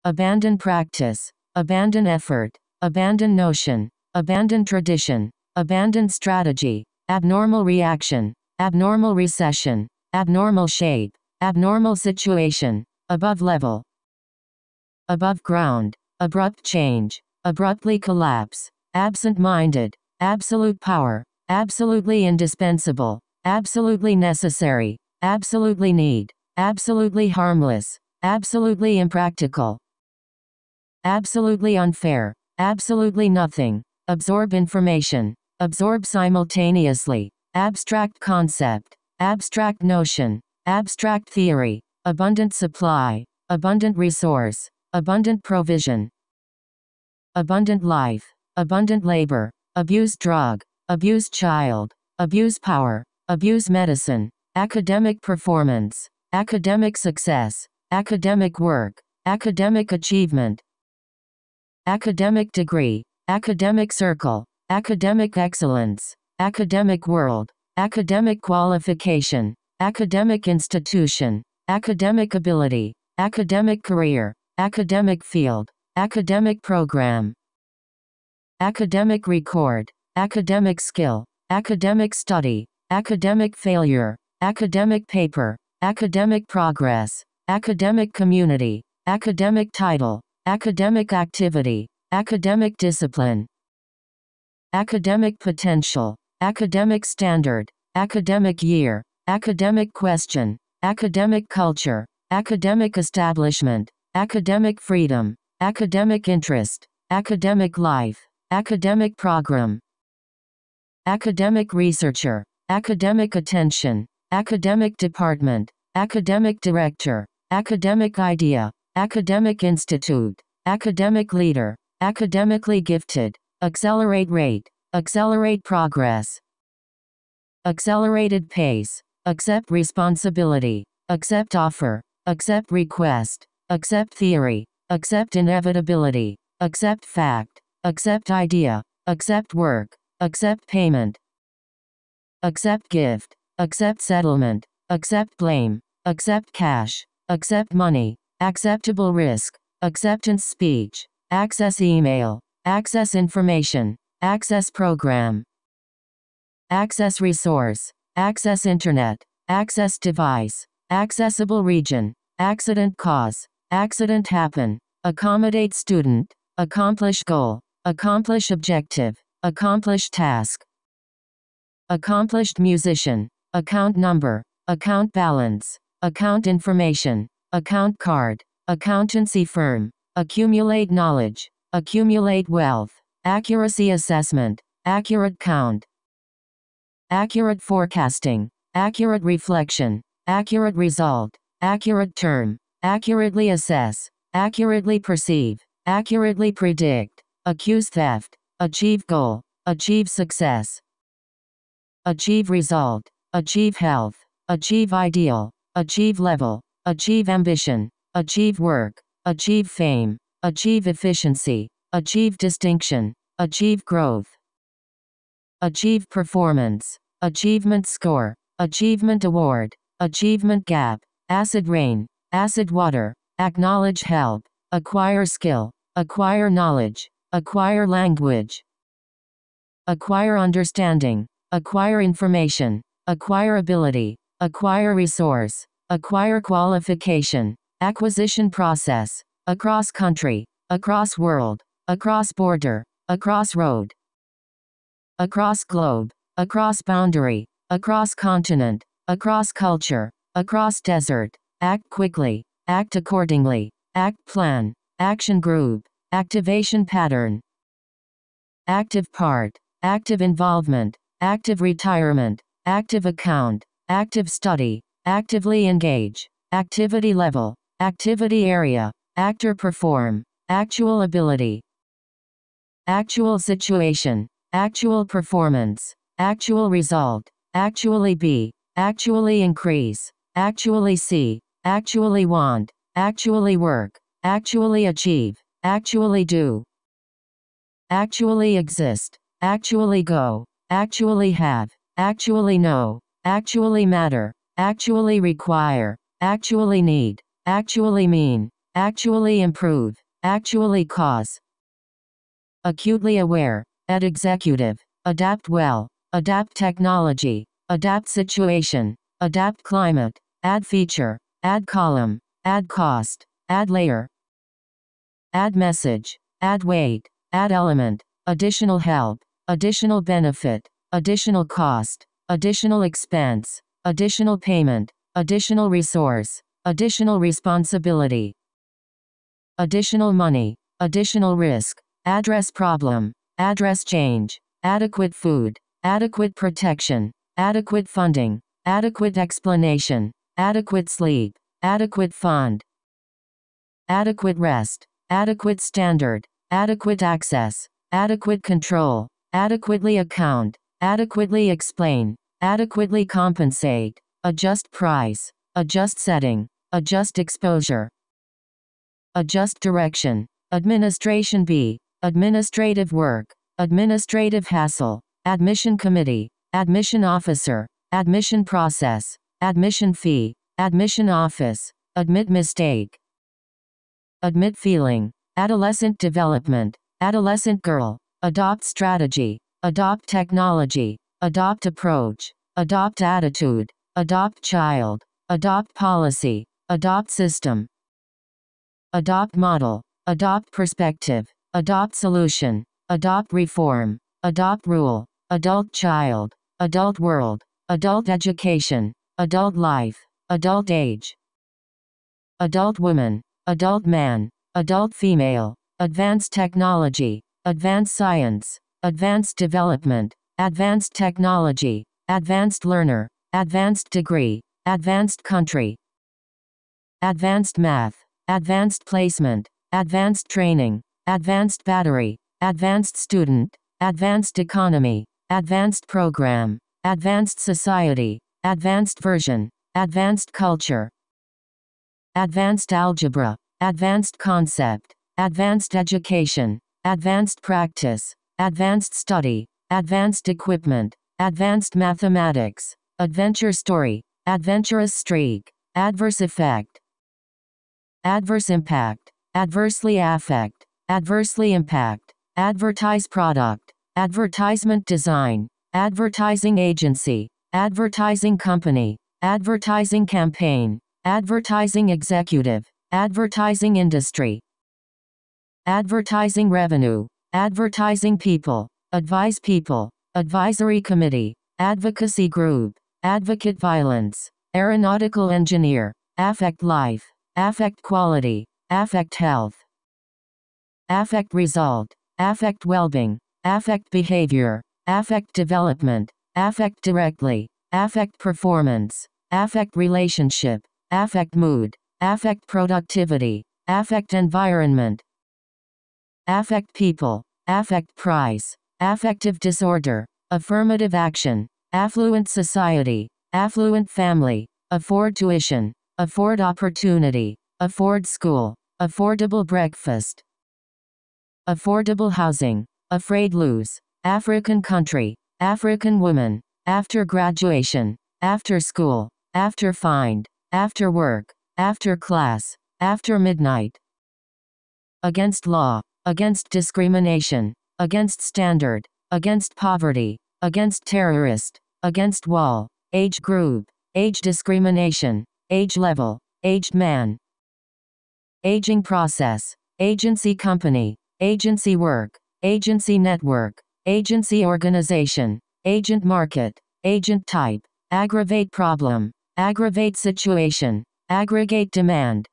abandon practice, abandon effort, abandon notion, abandon tradition, abandon strategy, abnormal reaction, abnormal recession, abnormal shape, abnormal situation, above level, above ground, abrupt change, abruptly collapse, absent-minded, absolute power, absolutely indispensable, absolutely necessary, absolutely need, absolutely harmless, absolutely impractical, absolutely unfair, absolutely nothing, absorb information, absorb simultaneously, abstract concept, abstract notion, abstract theory, abundant supply, abundant resource, abundant provision, abundant life, abundant labor, abused drug, abused child, abuse power, abuse medicine, academic performance, academic success, academic work, academic achievement, academic degree, academic circle, academic excellence, academic world, academic qualification, academic institution, academic ability, academic career, academic field, academic program, academic record, academic skill, academic study, academic failure, academic paper, academic progress, academic community, academic title, academic activity, academic discipline, academic potential, academic standard, academic year, academic question, academic culture, academic establishment, academic freedom, academic interest, academic life, academic program, academic researcher, academic attention, academic department, academic director, academic idea, academic institute, academic leader, academically gifted, accelerate rate, accelerate progress, accelerated pace, accept responsibility, accept offer, accept request, accept theory, accept inevitability, accept fact, accept idea, accept work, accept payment, accept gift, accept settlement, accept blame, accept cash, accept money, acceptable risk, acceptance speech, access email, access information, access program, access resource, access internet, access device, accessible region, accident cause, accident happen, accommodate student, accomplish goal, accomplish objective, accomplish task, accomplished musician, account number, account balance, account information, account card, accountancy firm, accumulate knowledge, accumulate wealth, accuracy assessment, accurate count, accurate forecasting, accurate reflection, accurate result, accurate term, accurately assess, accurately perceive, accurately predict, accuse theft, achieve goal, achieve success, achieve result, achieve health, achieve ideal, achieve level, achieve ambition, achieve work, achieve fame, achieve efficiency, achieve distinction, achieve growth, achieve performance, achievement score, achievement award, achievement gap, acid rain, acid water, acknowledge help, acquire skill, acquire knowledge, acquire language, acquire understanding, acquire information, acquire ability, acquire resource, acquire qualification, acquisition process, across country, across world, across border, across road, across globe, across boundary, across continent, across culture, across desert, act quickly, act accordingly, act plan, action group, activation pattern, active part, active involvement, active retirement, active account, active study, actively engage, activity level, activity area, actor perform, actual ability, actual situation, actual performance, actual result, actually be, actually increase, actually see, actually want, actually work, actually achieve, actually do, actually exist, actually go, actually have, actually know, actually matter, actually require, actually need, actually mean, actually improve, actually cause. Acutely aware, executive, adapt well, adapt technology, adapt situation, adapt climate, add feature, add column, add cost, add layer, add message, add weight, add element, additional help, additional benefit, additional cost, additional expense, additional payment, additional resource, additional responsibility, additional money, additional risk, address problem, address change, adequate food, adequate protection, adequate funding, adequate explanation, adequate sleep, adequate fund, adequate rest, adequate standard, adequate access, adequate control, adequately account, adequately explain, adequately compensate, adjust price, adjust setting, adjust exposure, adjust direction, administration B, administrative work, administrative hassle, admission committee, admission officer, admission process, admission fee, admission office, admit mistake, admit feeling, adolescent development, adolescent girl, adopt strategy, adopt technology, adopt approach, adopt attitude, adopt child, adopt policy, adopt system, adopt model, adopt perspective, adopt solution, adopt reform, adopt rule, adult child, adult world, adult education, adult life, adult age, adult woman, adult man, adult female, advanced technology, advanced science, advanced development, advanced technology, advanced learner, advanced degree, advanced country, advanced math, advanced placement, advanced training, advanced battery, advanced student, advanced economy, advanced program, advanced society, advanced version, advanced culture, advanced algebra, advanced concept, advanced education, advanced practice, advanced study, advanced equipment, advanced mathematics, adventure story, adventurous streak, adverse effect, adverse impact, adversely affect, adversely impact, advertise product, advertisement design, advertising agency, advertising company, advertising campaign, advertising executive, advertising industry, advertising revenue, advertising people, advise people, advisory committee, advocacy group, advocate violence, aeronautical engineer, affect life, affect quality, affect health, affect result, affect well-being, affect behavior, affect development, affect directly, affect performance, affect relationship, affect mood, affect productivity, affect environment, affect people, affect price, affective disorder, affirmative action, affluent society, affluent family, afford tuition, afford opportunity, afford school, affordable breakfast, affordable housing, afraid lose, African country, African woman, after graduation, after school, after find, after work, after class, after midnight, against law, against discrimination, against standard, against poverty, against terrorist, against wall, age group, age discrimination, age level, aged man, aging process, agency company, agency work, agency network, agency organization, agent market, agent type, aggravate problem, aggravate situation, aggregate demand,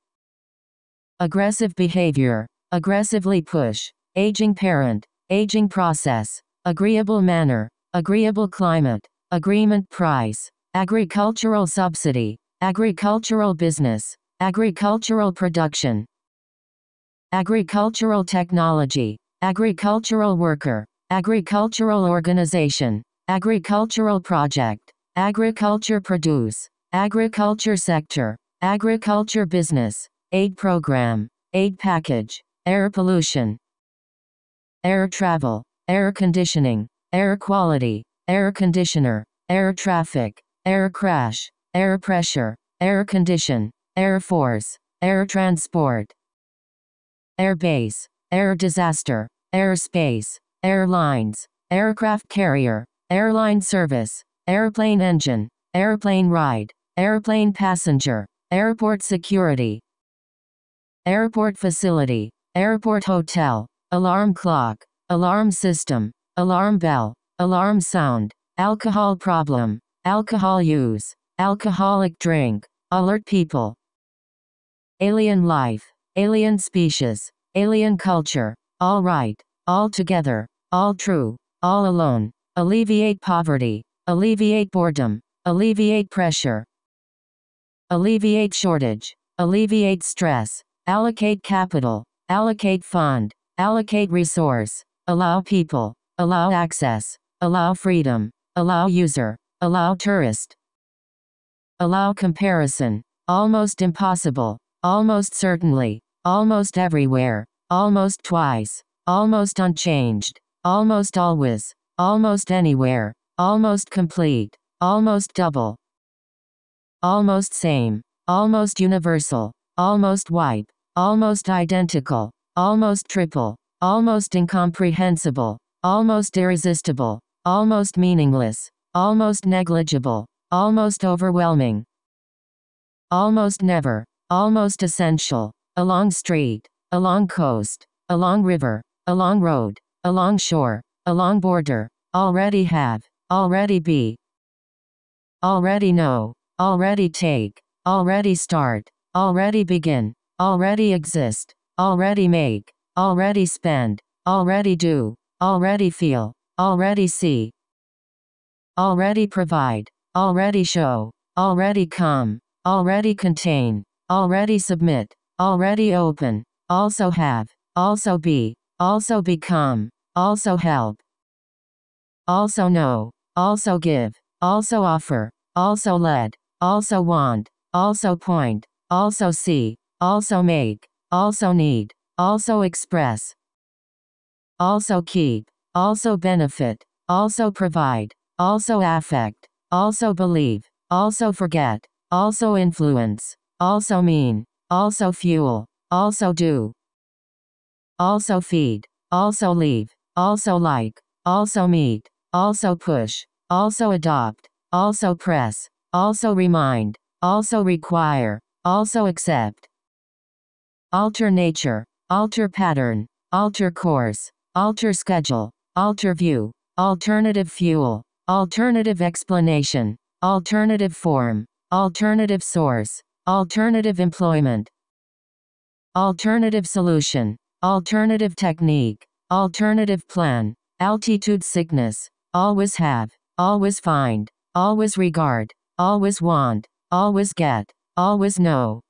aggressive behavior, aggressively push, aging parent, aging process, agreeable manner, agreeable climate, agreement price, agricultural subsidy, agricultural business, agricultural production, agricultural technology, agricultural worker, agricultural organization, agricultural project, agriculture produce, agriculture sector, agriculture business, aid program, aid package, air pollution, air travel, air conditioning, air quality, air conditioner, air traffic, air crash, air pressure, air condition, air force, air transport, airbase, air disaster, airspace, airlines, aircraft carrier, airline service, airplane engine, airplane ride, airplane passenger, airport security, airport facility, airport hotel, alarm clock, alarm system, alarm bell, alarm sound, alcohol problem, alcohol use, alcoholic drink, alert people, alien life, alien species, alien culture, all right, all together, all true, all alone, alleviate poverty, alleviate boredom, alleviate pressure, alleviate shortage, alleviate stress, allocate capital, allocate fund, allocate resource, allow people, allow access, allow freedom, allow user, allow tourist, allow comparison, almost impossible, almost certainly, almost everywhere, almost twice, almost unchanged, almost always, almost anywhere, almost complete, almost double, almost same, almost universal, almost wipe, almost identical, almost triple, almost incomprehensible, almost irresistible, almost meaningless, almost negligible, almost overwhelming, almost never, almost essential, along street, along coast, along river, along road, along shore, along border, already have, already be, already know, already take, already start, already begin, already exist, already make, already spend, already do, already feel, already see, already provide, already show, already come, already contain, already submit, already open, also have, also be, also become, also help, also know, also give, also offer, also led, also want, also point, also see, also make, also need, also express, also keep, also benefit, also provide, also affect, also believe, also forget, also influence, also mean, also fuel, also do, also feed, also leave, also like, also meet, also push, also adopt, also press, also remind, also require, also accept, alter nature, alter pattern, alter course, alter schedule, alter view, alternative fuel, alternative explanation, alternative form, alternative source, alternative employment, alternative solution, alternative technique, alternative plan, altitude sickness, always have, always find, always regard, always want, always get, always know,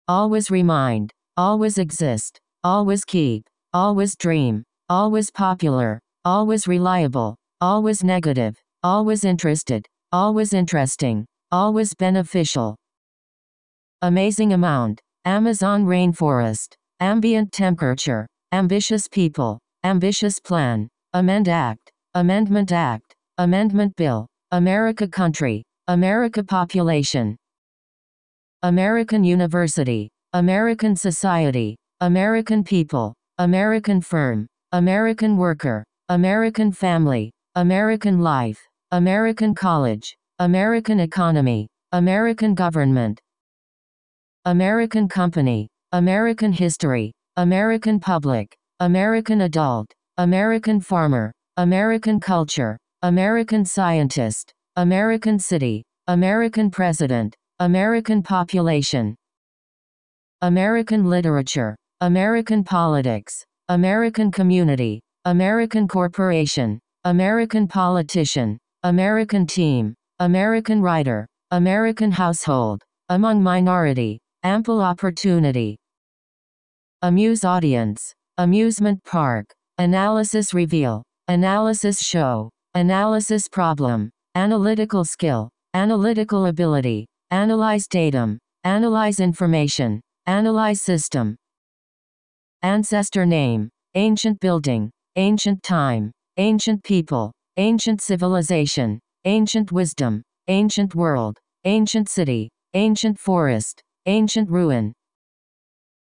always remind, always exist, always keep, always dream, always popular, always reliable, always negative, always interested, always interesting, always beneficial, amazing amount, Amazon rainforest, ambient temperature, ambitious people, ambitious plan, amend act, amendment act, amendment bill, America country, America population, American university, American society, American people, American firm, American worker, American family, American life, American college, American economy, American government, American company, American history, American public, American adult, American farmer, American culture, American scientist, American city, American president, American population, American literature, American politics, American community, American corporation, American politician, American team, American writer, American household, among minority, ample opportunity, amuse audience, amusement park, analysis reveal, analysis show, analysis problem, analytical skill, analytical ability, analyze datum, analyze information, analyze system, ancestor name, ancient building, ancient time, ancient people, ancient civilization, ancient wisdom, ancient world, ancient city, ancient forest, ancient ruin,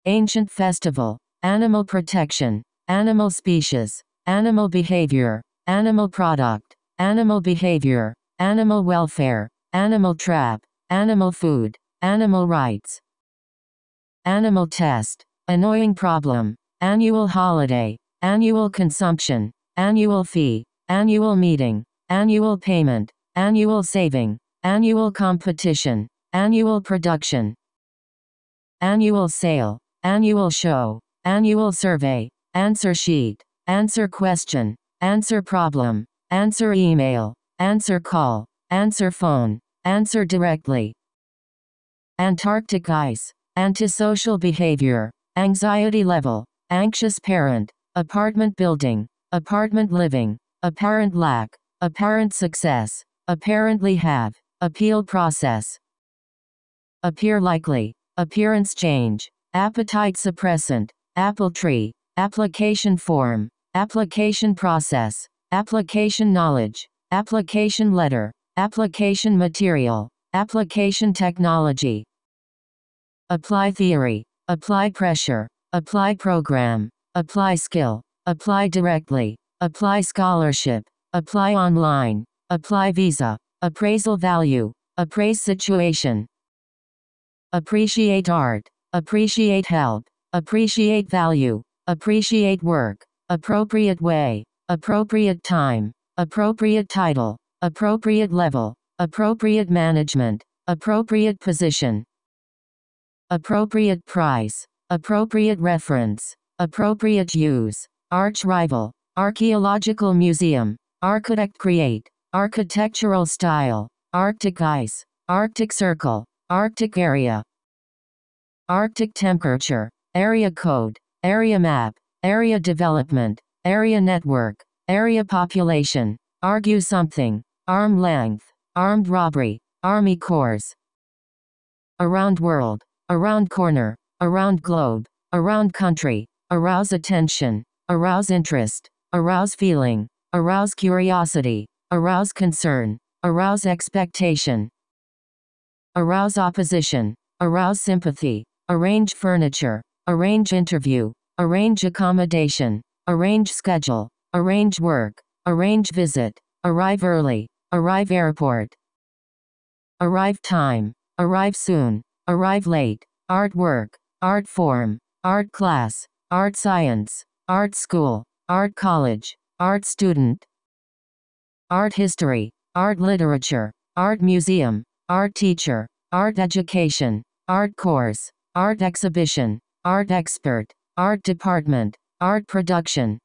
ancient festival, animal protection, animal species, animal behavior, animal product, animal behavior, animal welfare, animal trap, animal food, animal rights, animal test, annoying problem, annual holiday, annual consumption, annual fee, annual meeting, annual payment, annual saving, annual competition, annual production, annual sale, annual show, annual survey, answer sheet, answer question, answer problem, answer email, answer call, answer phone, answer directly. Antarctic ice, antisocial behavior, anxiety level, anxious parent, apartment building, apartment living, apparent lack, apparent success, apparently have, appeal process, appear likely, appearance change, appetite suppressant, apple tree, application form, application process, application knowledge, application letter, application material, application technology, apply theory, apply pressure, apply program, apply skill, apply directly, apply scholarship, apply online, apply visa, appraisal value, appraise situation, appreciate art, appreciate help, appreciate value, appreciate work, appropriate way, appropriate time, appropriate title, appropriate level, appropriate management, appropriate position, appropriate price, appropriate reference, appropriate use, arch rival, archaeological museum, architect create, architectural style, Arctic ice, Arctic circle, Arctic area, Arctic temperature, area code, area map, area development, area network, area population, argue something, arm length, armed robbery, Army Corps, around world, around corner, around globe, around country, arouse attention, arouse interest, arouse feeling, arouse curiosity, arouse concern, arouse expectation, arouse opposition, arouse sympathy, arrange furniture, arrange interview, arrange accommodation, arrange schedule, arrange work, arrange visit, arrive early, arrive airport, arrive time, arrive soon, arrive late, art work, art form, art class, art science, art school, art college, art student, art history, art literature, art museum, art teacher, art education, art course, art exhibition, art expert, art department, art production,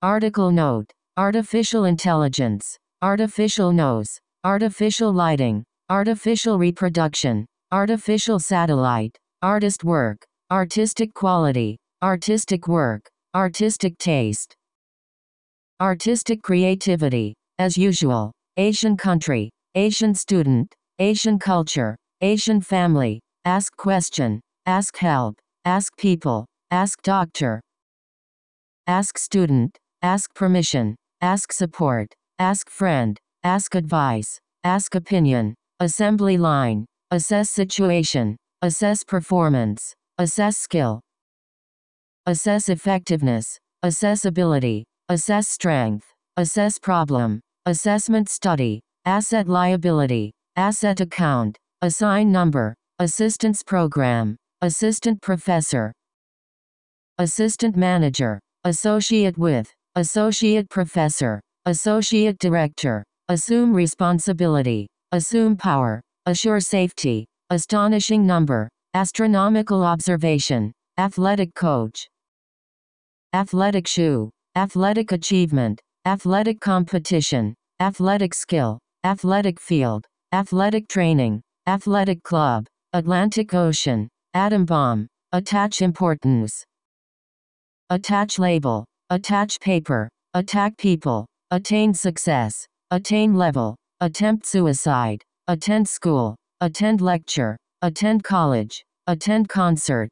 article note, artificial intelligence, artificial nose, artificial lighting, artificial reproduction, artificial satellite, artist work, artistic quality, artistic work, artistic taste, artistic creativity, as usual, Asian country, Asian student, Asian culture, Asian family, ask question, ask help, ask people, ask doctor, ask student, ask permission, ask support, ask friend, ask advice, ask opinion, assembly line, assess situation, assess performance, assess skill, assess effectiveness, assess ability, assess strength, assess problem, assessment study, asset liability, asset account, assign number, assistance program, assistant professor, assistant manager, associate with, associate professor, associate director, assume responsibility, assume power, assure safety, astonishing number, astronomical observation, athletic coach, athletic shoe, athletic achievement, athletic competition, athletic skill, athletic field, athletic training, athletic club, Atlantic Ocean, atom bomb, attach importance, attach label, attach paper, attack people, attain success, attain level, attempt suicide, attend school, attend lecture, attend college, attend concert,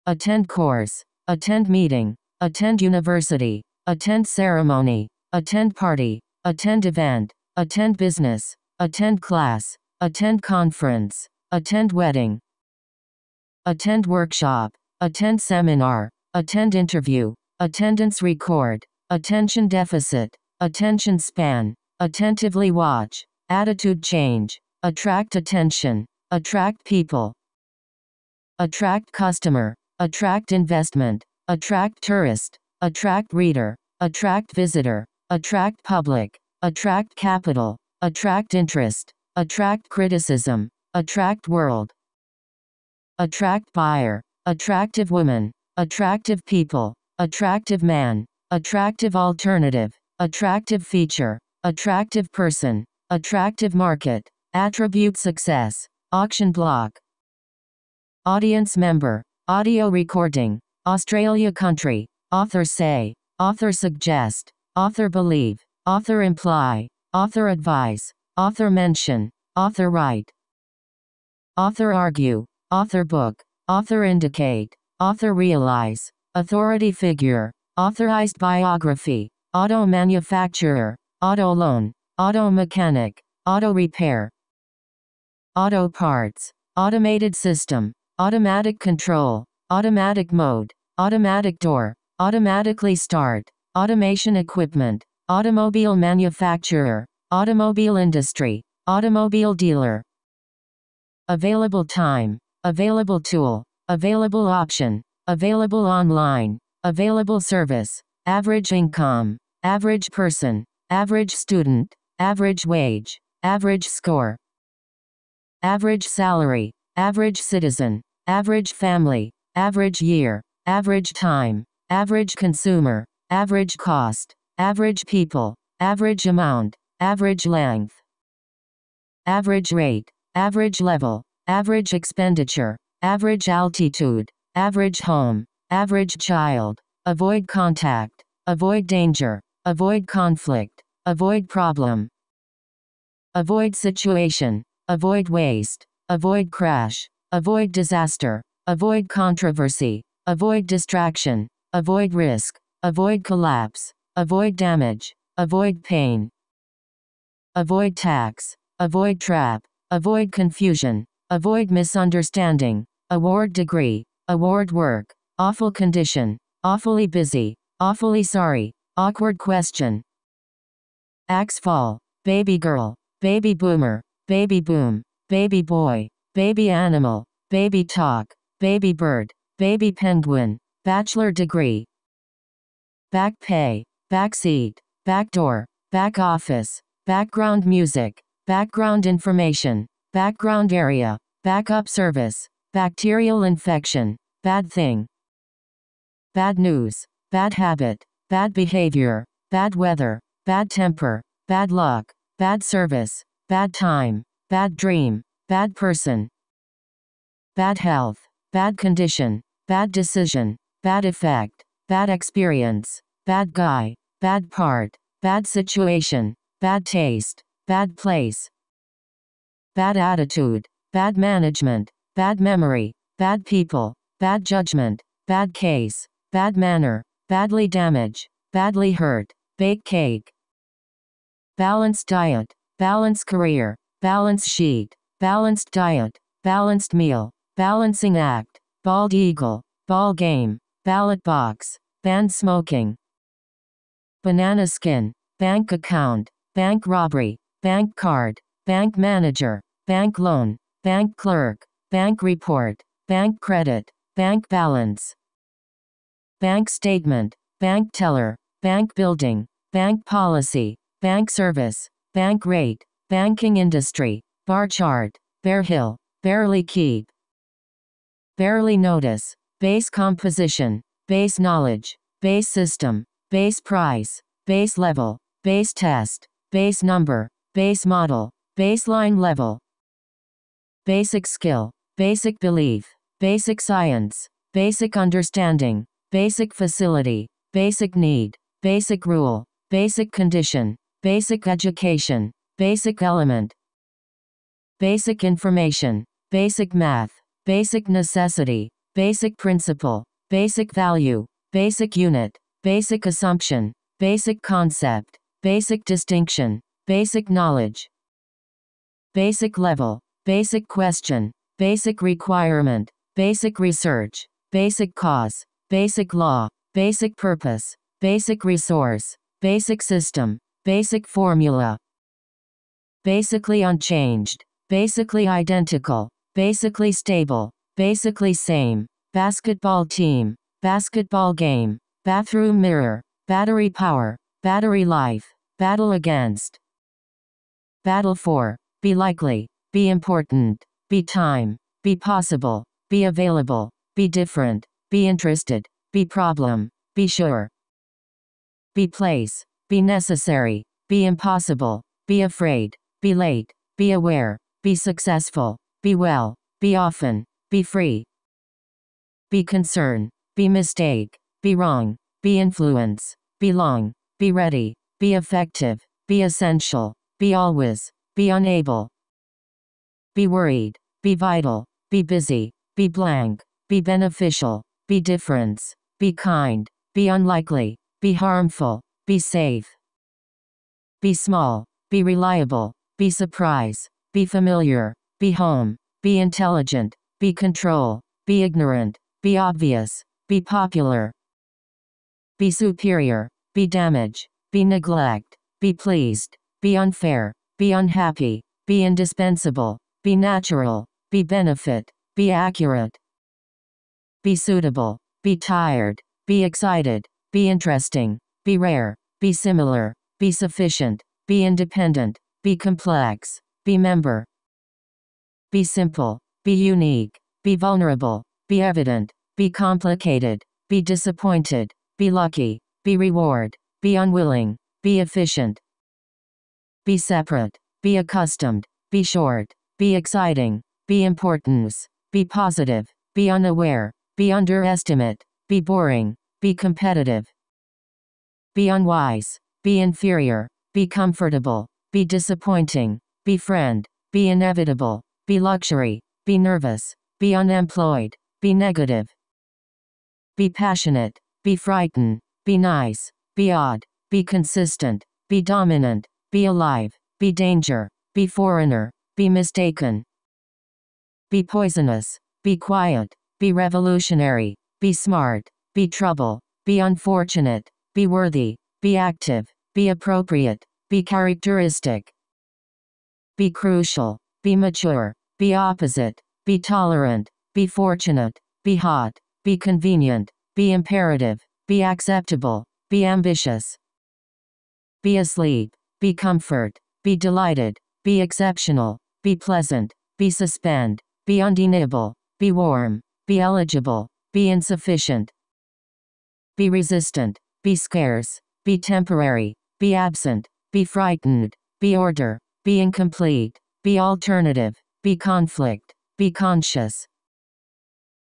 attend course, attend meeting, attend university, attend ceremony, attend party, attend event, attend business, attend class, attend conference, attend wedding, attend workshop, attend seminar, attend interview, attendance record, attention deficit, attention span, attentively watch, attitude change, attract attention, attract people, attract customer, attract investment, attract tourist, attract reader, attract visitor, attract public, attract capital, attract interest, attract criticism, attract world, attract buyer, attractive woman, attractive people, attractive man, attractive alternative, attractive feature, attractive person, attractive market, attribute success, auction block, audience member, audio recording, Australia country, author say, author suggest, author believe, author imply, author advise, author mention, author write, author argue, author book, author indicate, author realize, authority figure, authorized biography, auto manufacturer, auto loan, auto mechanic, auto repair, auto parts, automated system, automatic control, automatic mode, automatic door, automatically start, automation equipment, automobile manufacturer, automobile industry, automobile dealer, available time, available tool, available option, available online, available service, average income, average person, average student, average wage, average score, average salary, average citizen, average family, average year, average time, average consumer, average cost, average people, average amount, average length, average rate, average level, average expenditure, average altitude, average home, average child, avoid contact, avoid danger, avoid conflict, avoid problem, avoid situation, avoid waste, avoid crash, avoid disaster, avoid controversy, avoid distraction, avoid risk, avoid collapse, avoid damage, avoid pain, avoid tax, avoid trap, avoid confusion, avoid misunderstanding, award degree, award work, awful condition, awfully busy, awfully sorry, awkward question, axe fall, baby girl, baby boomer, baby boom, baby boy, baby animal, baby talk, baby bird, baby penguin, bachelor degree, back pay, back seat, back door, back office, background music, background information, background area, backup service, bacterial infection, bad thing, bad news, bad habit, bad behavior, bad weather, bad temper, bad luck, bad service, bad time, bad dream, bad person, bad health, bad condition, bad decision, bad effect, bad experience, bad guy, bad part, bad situation, bad taste, bad place, bad attitude, bad management, bad memory, bad people, bad judgment, bad case, bad manner, badly damage, badly hurt, bake cake, balanced diet, balanced career, balance sheet, balanced diet, balanced meal, balancing act, bald eagle, ball game, ballot box, banned smoking, banana skin, bank account, bank robbery, bank card, bank manager, bank loan, bank clerk, bank report, bank credit, bank balance, bank statement, bank teller, bank building, bank policy, bank service, bank rate, banking industry, bar chart, bare hill, barely keep, barely notice, base composition, base knowledge, base system, base price, base level, base test, base number, base model, baseline level, basic skill, basic belief, basic science, basic understanding, basic facility, basic need, basic rule, basic condition, basic education, basic element, basic information, basic math, basic necessity, basic principle, basic value, basic unit, basic assumption, basic concept, basic distinction, basic knowledge, basic level, basic question, basic requirement, basic research, basic cause, basic law, basic purpose, basic resource, basic system, basic formula, basically unchanged, basically identical, basically stable, basically same, basketball team, basketball game, bathroom mirror, battery power, battery life, battle against, battle for, be likely, be important, be time, be possible, be available, be different, be interested, be problem, be sure, be place, be necessary, be impossible, be afraid, be late, be aware, be successful, be well, be often, be free, be concern, be mistake, be wrong, be influence, be long, be ready, be effective, be essential, be always, be unable, be worried, be vital, be busy, be blank, be beneficial, be difference, be kind, be unlikely, be harmful, be safe, be small, be reliable, be surprise, be familiar, be home, be intelligent, be control, be ignorant, be obvious, be popular, be superior, be damage, be neglect, be pleased, be unfair, be unhappy, be indispensable, be natural, be benefit, be accurate, be suitable, be tired, be excited, be interesting, be rare, be similar, be sufficient, be independent, be complex, be member, be simple, be unique, be vulnerable, be evident, be complicated, be disappointed, be lucky, be reward, be unwilling, be efficient, be separate, be accustomed, be short, be exciting, be importance, be positive, be unaware, be underestimate, be boring, be competitive, be unwise, be inferior, be comfortable, be disappointing, be friend, be inevitable, be luxury, be nervous, be unemployed, be negative, be passionate, be frightened, be nice, be odd, be consistent, be dominant, be alive, be danger, be foreigner, be mistaken, be poisonous, be quiet, be revolutionary, be smart, be trouble, be unfortunate, be worthy, be active, be appropriate, be characteristic, be crucial, be mature, be opposite, be tolerant, be fortunate, be hot, be convenient, be imperative, be acceptable, be ambitious, be asleep, be comfort, be delighted, be exceptional, be pleasant, be suspend, be undeniable, be warm, be eligible, be insufficient, be resistant, be scarce, be temporary, be absent, be frightened, be order, be incomplete, be alternative, be conflict, be conscious,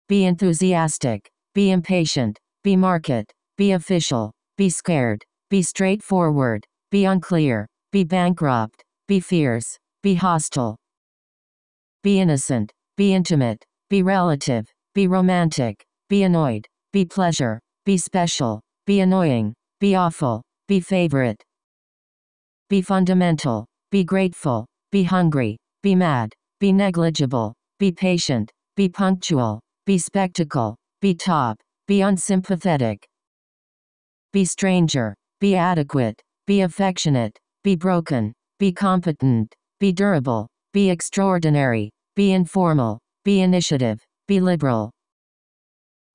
be enthusiastic, be impatient, be market, be official, be scared, be straightforward, be unclear, be bankrupt, be fierce, be hostile, be innocent, be intimate, be relative, be romantic, be annoyed, be pleasure, be special, be annoying, be awful, be favorite, be fundamental, be grateful, be hungry, be mad, be negligible, be patient, be punctual, be spectacle, be top, be unsympathetic, be stranger, be adequate, be affectionate, be broken, be competent, be durable, be extraordinary, be informal, be initiative, be liberal,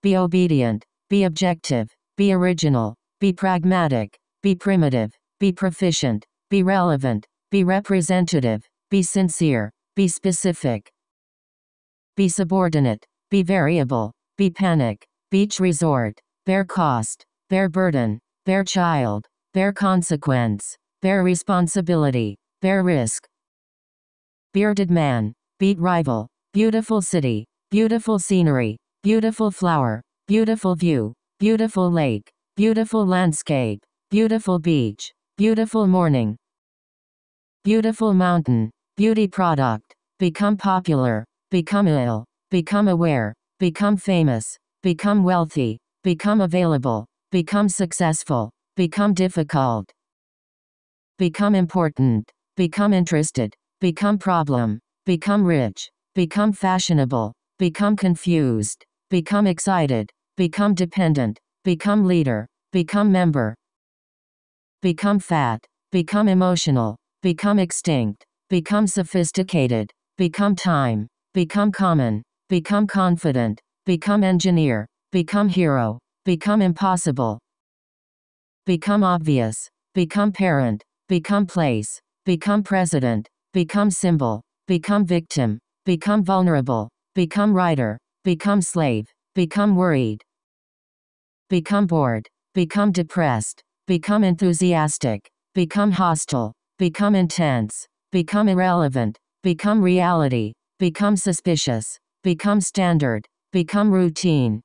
be obedient, be objective, be original, be pragmatic, be primitive, be proficient, be relevant, be representative, be sincere, be specific, be subordinate, be variable, be panic, beach resort, bear cost, bear burden, bear child, bear consequence, bear responsibility, bear risk, bearded man, beat rival, beautiful city, beautiful scenery, beautiful flower, beautiful view, beautiful lake, beautiful landscape, beautiful beach, beautiful morning, beautiful mountain, beauty product, become popular, become ill, become aware, become famous, become wealthy, become available, become successful, become difficult, become important, become interested, become problem, become rich, become fashionable, become confused, become excited, become dependent, become leader, become member, become fat, become emotional, become extinct, become sophisticated, become time, become common, become confident, become engineer, become hero, become impossible, become obvious, become parent, become place, become president, become symbol, become victim, become vulnerable, become writer, become slave, become worried, become bored, become depressed, become enthusiastic, become hostile, become intense, become irrelevant, become reality, become suspicious, become standard, become routine,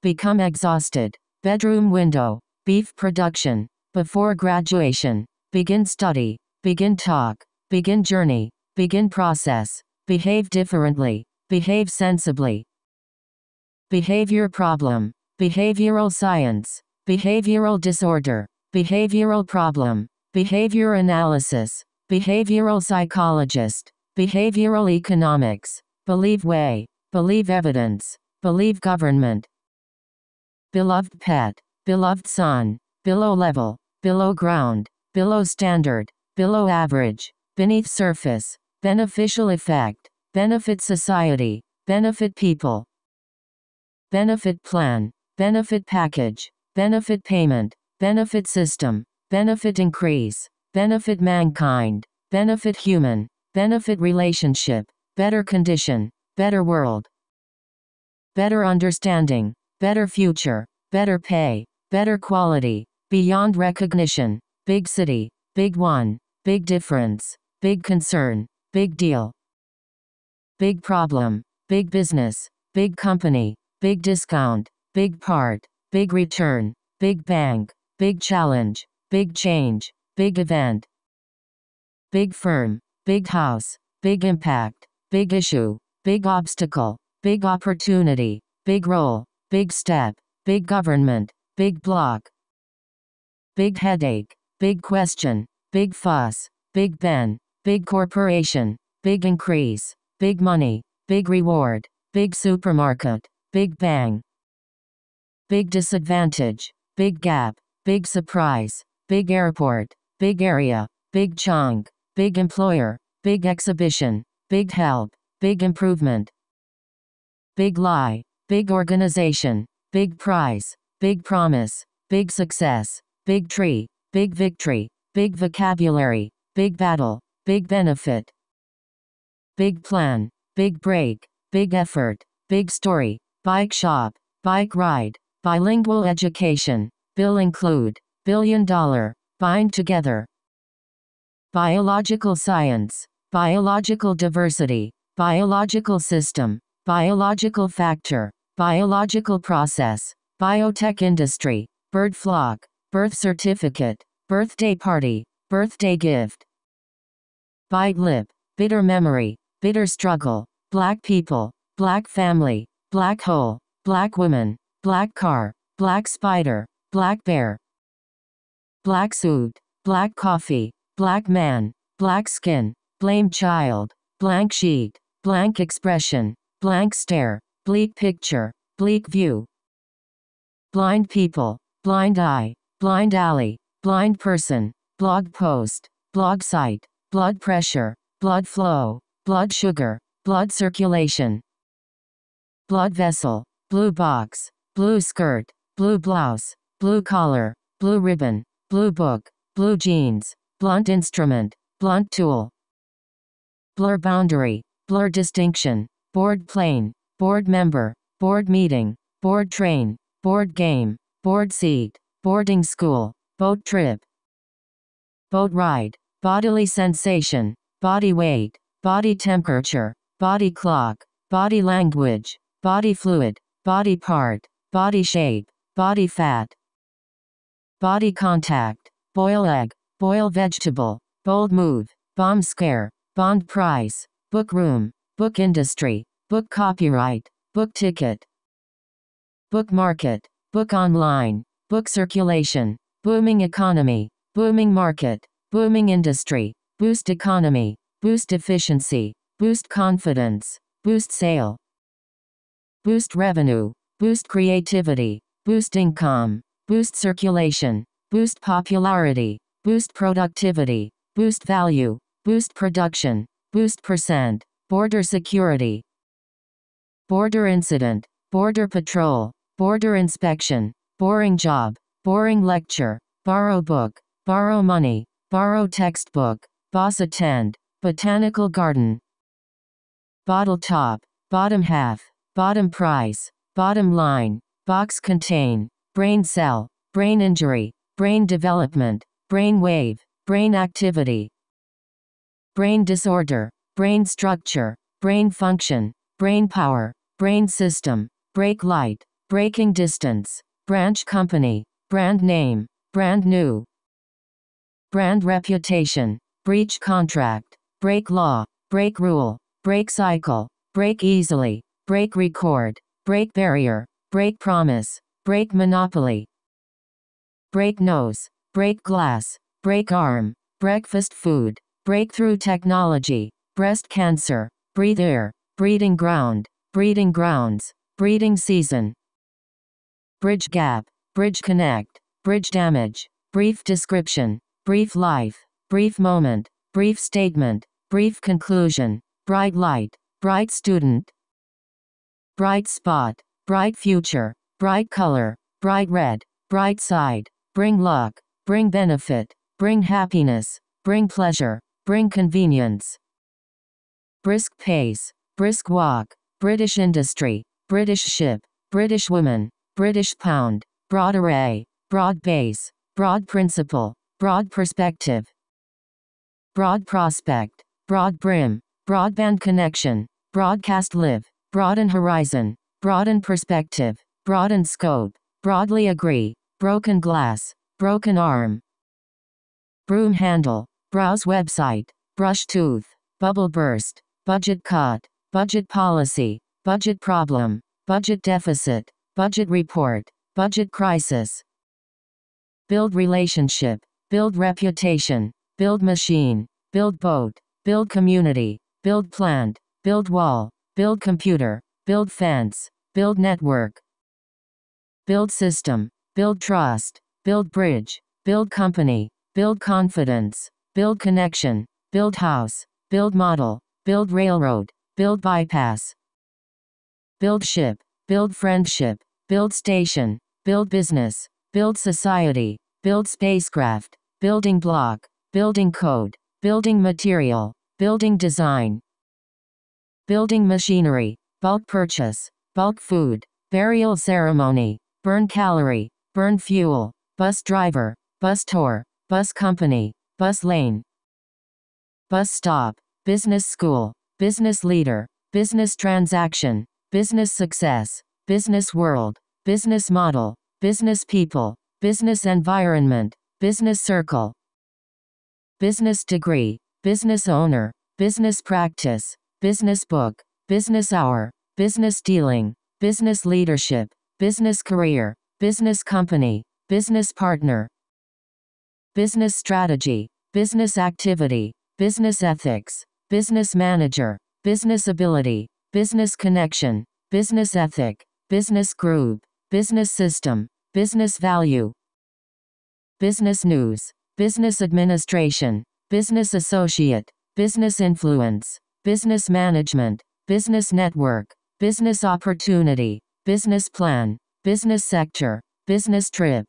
become exhausted, bedroom window, beef production, before graduation, begin study, begin talk, begin journey, begin process, behave differently, behave sensibly, behavior problem, behavioral science, behavioral disorder, behavioral problem, behavior analysis, behavioral psychologist, behavioral economics, believe way, believe evidence, believe government, beloved pet, beloved son, below level, below ground, below standard, below average, beneath surface, beneficial effect, benefit society, benefit people, benefit plan, benefit package, benefit payment, benefit system, benefit increase, benefit mankind, benefit human, benefit relationship, better condition, better world, better understanding, better future, better pay, better quality, beyond recognition, big city, big one, big difference, big concern, big deal, big problem, big business, big company, big discount, big part, big return, big bank, big challenge, big change, big event, big firm, big house, big impact, big issue, big obstacle, big opportunity, big role, big step, big government, big block, big headache, big question, big fuss, big Ben, big corporation, big increase, big money, big reward, big supermarket, big bang, big disadvantage, big gap, big surprise, big airport, big area, big chunk, big employer, big exhibition, big help, big improvement, big lie, big organization, big prize, big promise, big success, big tree, big victory, big vocabulary, big battle, big benefit, big plan, big break, big effort, big story, bike shop, bike ride, bilingual education, bill include, $1 billion, bind together, biological science, biological diversity, biological system, biological factor, biological process, biotech industry, bird flock, birth certificate, birthday party, birthday gift, bite lip, bitter memory, bitter struggle, black people, black family, black hole, black woman, black car, black spider, black bear, black suit, black coffee, black man, black skin, blame child, blank sheet, blank expression, blank stare, bleak picture, bleak view, blind people, blind eye, blind alley, blind person, blog post, blog site, blood pressure, blood flow, blood sugar, blood circulation, blood vessel, blue box, blue skirt, blue blouse, blue collar, blue ribbon, blue book, blue jeans, blunt instrument, blunt tool, blur boundary, blur distinction, board plane, board member, board meeting, board train, board game, board seat, boarding school, boat trip, boat ride, bodily sensation, body weight, body temperature, body clock, body language, body fluid, body part, body shape, body fat, body contact, boil egg, boil vegetable, bold move, bomb scare, bond price, book room, book industry, book copyright, book ticket, book market, book online, book circulation, booming economy, booming market, booming industry, boost economy, boost efficiency, boost confidence, boost sale, boost revenue, boost creativity, boost income, boost circulation, boost popularity, boost productivity, boost value, boost production, boost percent, border security, border incident, border patrol, border inspection, boring job, boring lecture, borrow book, borrow money, borrow textbook, boss attend, botanical garden, bottle top, bottom half, bottom price, bottom line, box contain, brain cell, brain injury, brain development, brain wave, brain activity, brain disorder, brain structure, brain function, brain power, brain system, brake light, braking distance, branch company, brand name, brand new, brand reputation, breach contract, break law, break rule, break cycle, break easily, break record, break barrier, break promise, break monopoly, break nose, break glass, break arm, breakfast food, breakthrough technology, breast cancer, breathe air, breeding ground, breeding grounds, breeding season, bridge gap, bridge connect, bridge damage, brief description, brief life, brief moment, brief statement, brief conclusion, bright light, bright student, bright spot, bright future, bright color, bright red, bright side, bring luck, bring benefit, bring happiness, bring pleasure, bring convenience, brisk pace, brisk walk, British industry, British ship, British woman, British pound, broad array, broad base, broad principle, broad perspective, broad prospect, broad brim, broadband connection, broadcast live, broaden horizon, broaden perspective, broaden scope, broadly agree, broken glass, broken arm, broom handle, browse website, brush tooth, bubble burst, budget cut, budget policy, budget problem, budget deficit, budget report, budget crisis, build relationship, build reputation, build machine, build boat, build community, build plant, build wall, build computer, build fence, build network, build system, build trust, build bridge, build company, build confidence, build connection, build house, build model, build railroad, build bypass, build ship, build friendship, build station, build business, build society, build spacecraft, building block, building code, building material, building design, building machinery, bulk purchase, bulk food, burial ceremony, burn calorie, burn fuel, bus driver, bus tour, bus company, bus lane, bus stop, business school, business leader, business transaction, business success, business world, business model, business people, business environment, business circle, business degree, business owner, business practice, business book, business hour, business dealing, business leadership, business career, business company, business partner, business strategy, business activity, business ethics, business manager, business ability, business connection, business ethic, business group, business system, business value, business news, business administration, business associate, business influence, business management, business network, business opportunity, business plan, business sector, business trip,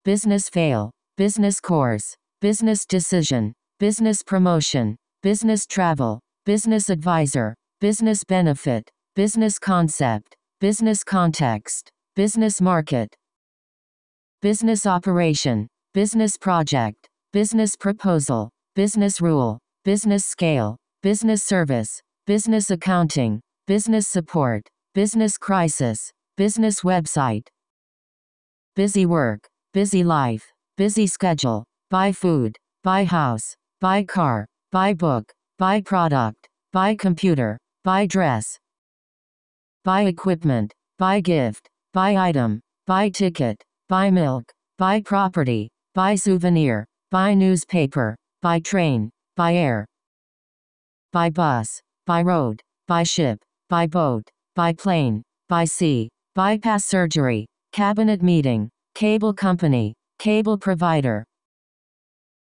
business fail, business course, business decision, business promotion, business travel, business advisor, business benefit, business concept, business context, business market, business operation, business project, business proposal, business rule, business scale, business service, business accounting, business support, business crisis, business website, busy work, busy life, busy schedule, buy food, buy house, buy car, buy book, buy product, buy computer, buy dress, buy equipment, buy gift, buy item, buy ticket, buy milk, buy property, buy souvenir, buy newspaper, buy train, buy air, buy bus, buy road, buy ship, buy boat, by plane, by sea, bypass surgery, cabinet meeting, cable company, cable provider.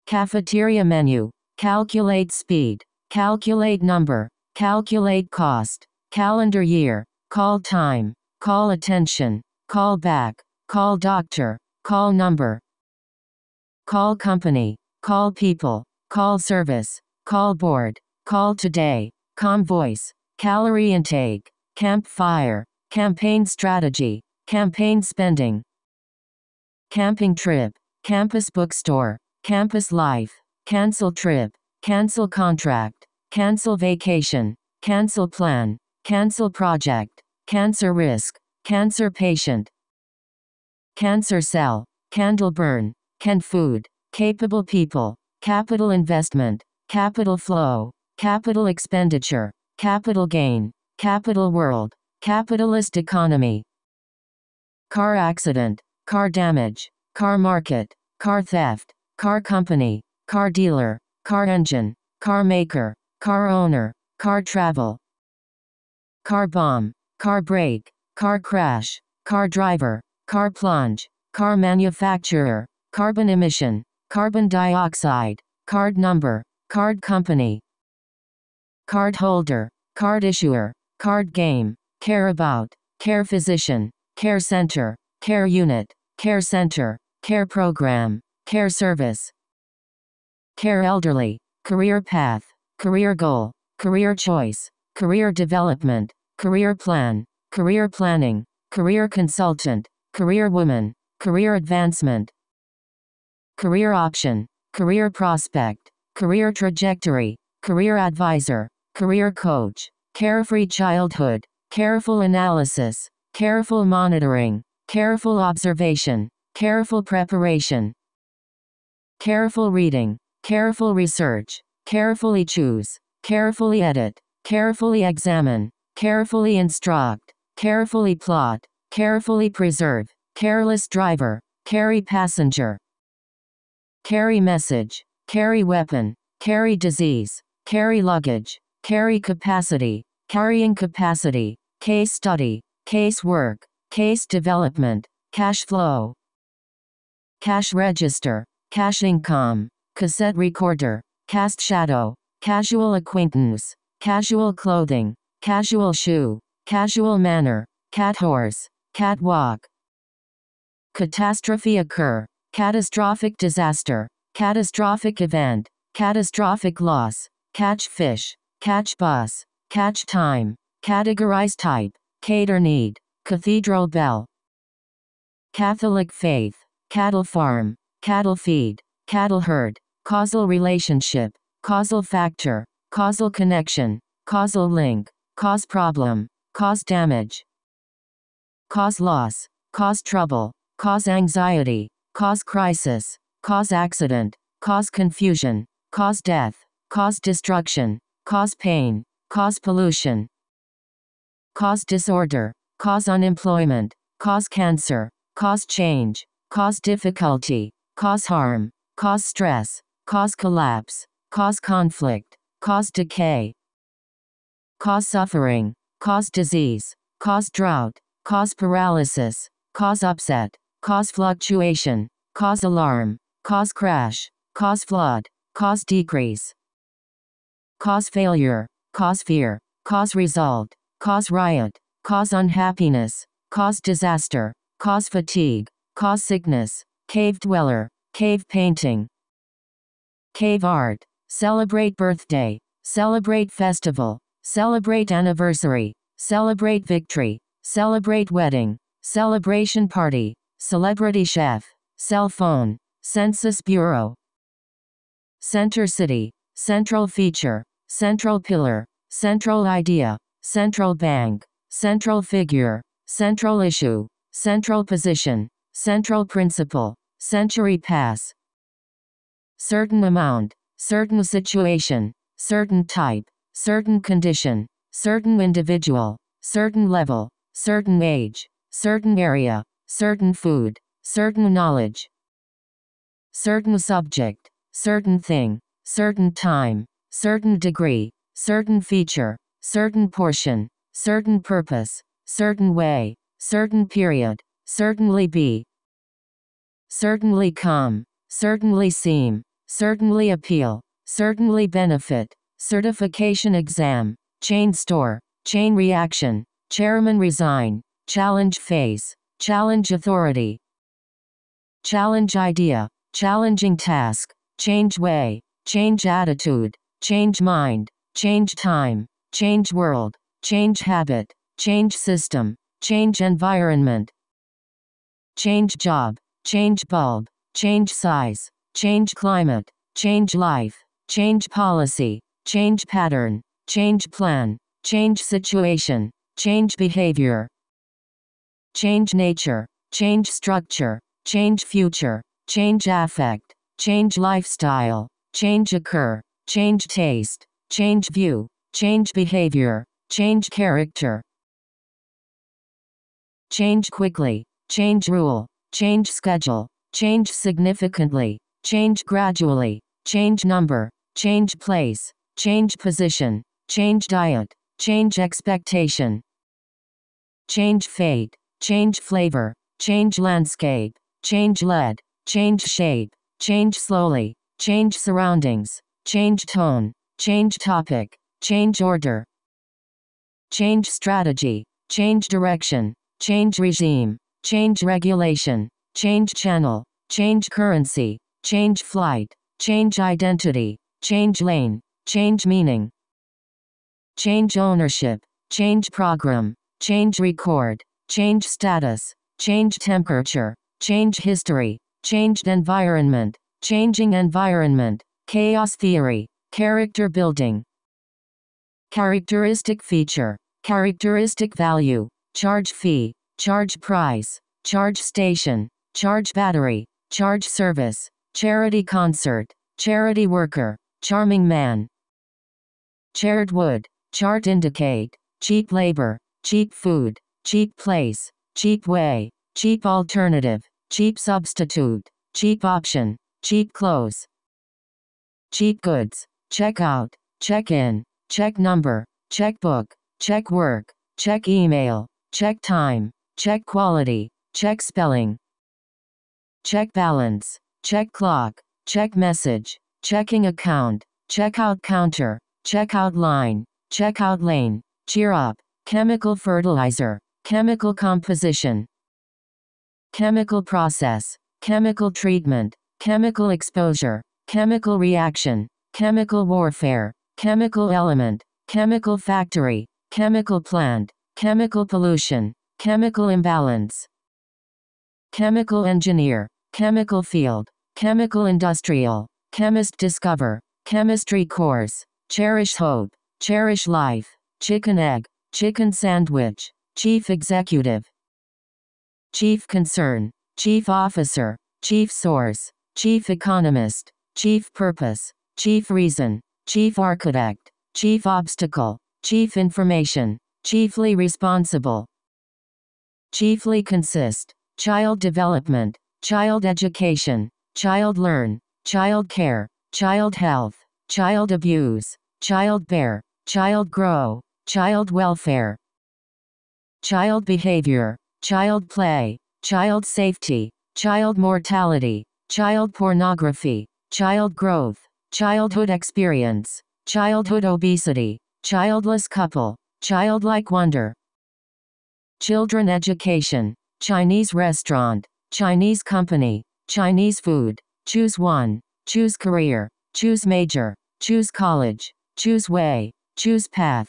Cafeteria menu, calculate speed, calculate number, calculate cost, calendar year, call time, call attention, call back, call doctor, call number. Call company, call people, call service, call board, call today, calm voice, calorie intake, campfire, campaign strategy, campaign spending. Camping trip, campus bookstore, campus life, cancel trip, cancel contract, cancel vacation, cancel plan, cancel project, cancer risk, cancer patient. Cancer cell, candle burn, can food, capable people, capital investment, capital flow, capital expenditure, capital gain, capital world, capitalist economy. Car accident, car damage, car market, car theft, car company, car dealer, car engine, car maker, car owner, car travel. Car bomb, car brake, car crash, car driver, car plunge, car manufacturer, carbon emission, carbon dioxide, card number, card company. Card holder, card issuer, card game, care about, care physician, care center, care unit, care center, care program, care service. Care elderly, career path, career goal, career choice, career development, career plan, career planning, career consultant, career woman, career advancement. Career option, career prospect, career trajectory, career advisor, career coach, carefree childhood, careful analysis, careful monitoring, careful observation, careful preparation. Careful reading, careful research, carefully choose, carefully edit, carefully examine, carefully instruct, carefully plot, carefully preserve, careless driver, carry passenger. Carry message, carry weapon, carry disease, carry luggage, carry capacity, carrying capacity, case study, case work, case development, cash flow. Cash register, cash income, cassette recorder, cast shadow, casual acquaintance, casual clothing, casual shoe, casual manner, cat horse, catwalk. Catastrophe occur, catastrophic disaster, catastrophic event, catastrophic loss, catch fish, catch bus, catch time, categorize type, cater need, cathedral bell. Catholic faith, cattle farm, cattle feed, cattle herd, causal relationship, causal factor, causal connection, causal link, cause problem, cause damage. Cause loss, cause trouble, cause anxiety, cause crisis, cause accident, cause confusion, cause death, cause destruction, cause pain, cause pollution. Cause disorder, cause unemployment, cause cancer, cause change, cause difficulty, cause harm, cause stress, cause collapse, cause conflict, cause decay. Cause suffering, cause disease, cause drought, cause paralysis, cause upset, cause fluctuation, cause alarm, cause crash, cause flood, cause decrease. Cause failure, cause fear, cause result, cause riot, cause unhappiness, cause disaster, cause fatigue, cause sickness, cave dweller, cave painting. Cave art, celebrate birthday, celebrate festival, celebrate anniversary, celebrate victory, celebrate wedding, celebration party, celebrity chef, cell phone, census bureau. Center city, central feature, central pillar, central idea, central bank, central figure, central issue, central position, central principle, century pass. Certain amount, certain situation, certain type, certain condition, certain individual, certain level, certain age, certain area, certain food, certain knowledge. Certain subject, certain thing, certain time, certain degree, certain feature, certain portion, certain purpose, certain way, certain period, certainly be, certainly come, certainly seem, certainly appeal, certainly benefit, certification exam, chain store, chain reaction, chairman resign, challenge phase, challenge authority, challenge idea, challenging task, change way, change attitude, change mind, change time, change world, change habit, change system, change environment, change job, change bulb, change size, change climate, change life, change policy, change pattern, change plan, change situation, change behavior, change nature, change structure, change future, change affect, change lifestyle, change occur, change taste, change view, change behavior, change character, change quickly, change rule, change schedule, change significantly, change gradually, change number, change place, change position, change diet, change expectation, change fate, change flavor, change landscape, change lead, change shape, change slowly, change surroundings, change tone, change topic, change order, change strategy, change direction, change regime, change regulation, change channel, change currency, change flight, change identity, change lane, change meaning, change ownership, change program, change record, change status, change temperature, change history, changed environment, changing environment, chaos theory, character building, characteristic feature, characteristic value, charge fee, charge price, charge station, charge battery, charge service, charity concert, charity worker, charming man, charred wood, chart indicate, cheap labor, cheap food, cheap place, cheap way, cheap alternative, cheap substitute, cheap option, cheap clothes, cheap goods, check out, check in, check number, checkbook, check work, check email, check time, check quality, check spelling, check balance, check clock, check message, checking account, checkout counter, checkout line, checkout lane, cheer up, chemical fertilizer, chemical composition, chemical process, chemical treatment, chemical exposure, chemical reaction, chemical warfare, chemical element, chemical factory, chemical plant, chemical pollution, chemical imbalance, chemical engineer, chemical field, chemical industrial, chemist discover, chemistry course, cherish hope, cherish life, chicken egg, chicken sandwich, chief executive, chief concern, chief officer, chief source, chief economist, chief purpose, chief reason, chief architect, chief obstacle, chief information, chiefly responsible, chiefly consist, child development, child education, child learn, child care, child health, child abuse, child bear, child grow, child welfare, child behavior, child play, child safety, child mortality, child pornography, child growth, childhood experience, childhood obesity, childless couple, childlike wonder, children education, Chinese restaurant, Chinese company, Chinese food, choose one, choose career, choose major, choose college, choose way, choose path,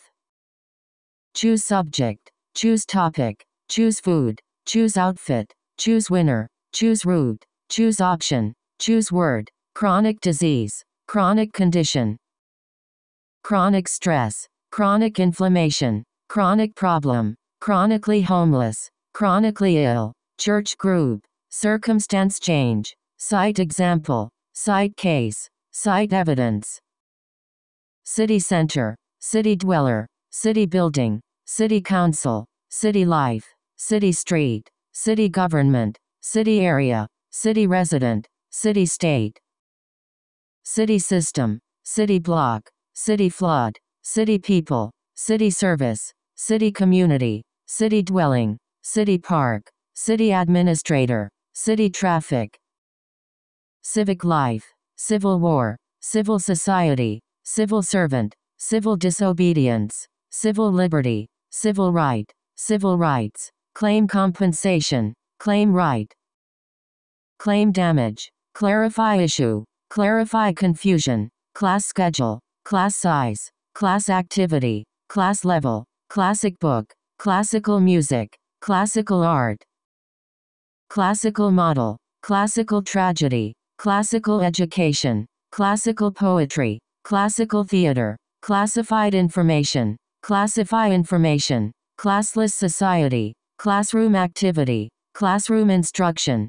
choose subject, choose topic, choose food, choose outfit, choose winner, choose route, choose option, choose word, chronic disease, chronic condition, chronic stress, chronic inflammation, chronic problem, chronically homeless, chronically ill, church group, circumstance change, cite example, cite case, cite evidence, city center, city dweller, city building, city council, city life, city street, city government, city area, city resident, city state, city system, city block, city flood, city people, city service, city community, city dwelling, city park, city administrator, city traffic, civic life, civil war, civil society, civil servant, civil disobedience, civil liberty, civil right, civil rights, claim compensation, claim right, claim damage, clarify issue, clarify confusion, class schedule, class size, class activity, class level, classic book, classical music, classical art, classical model, classical tragedy, classical education, classical poetry, classical theater, classified information, classify information, classless society, classroom activity, classroom instruction,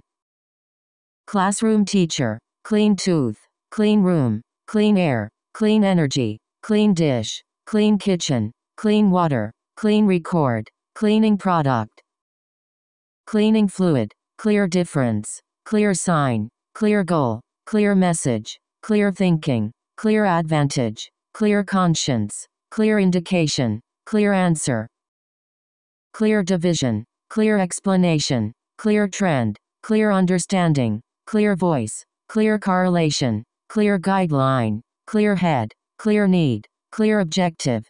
classroom teacher, clean tooth, clean room, clean air, clean energy, clean dish, clean kitchen, clean water, clean record, cleaning product, cleaning fluid, clear difference, clear sign, clear goal, clear message, clear thinking, clear advantage, clear conscience, clear indication, clear answer, clear division, clear explanation, clear trend, clear understanding, clear voice, clear correlation, clear guideline, clear head, clear need, clear objective,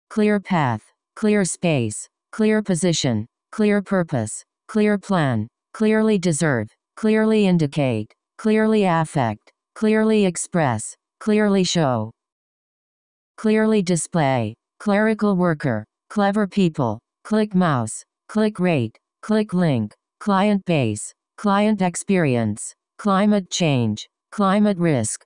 clear path, clear space, clear position, clear purpose, clear plan, clearly deserve, clearly indicate, clearly affect, clearly express, clearly show, clearly display, clerical worker, clever people, click mouse, click rate, click link, client base, client experience, climate change, climate risk,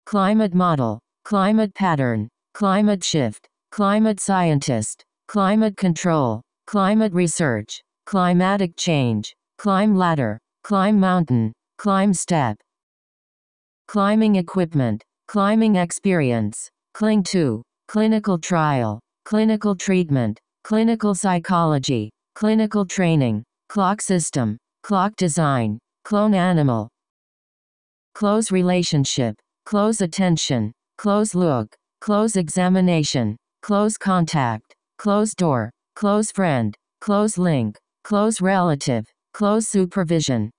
climate model, climate pattern, climate shift, climate scientist, climate control, climate research, climatic change, climb ladder, climb mountain, climb step, climbing equipment, climbing experience, cling to, clinical trial, clinical treatment, clinical psychology, clinical training, clock system, clock design, clone animal, close relationship, close attention, close look, close examination, close contact, close door, close friend, close link, close relative, close supervision,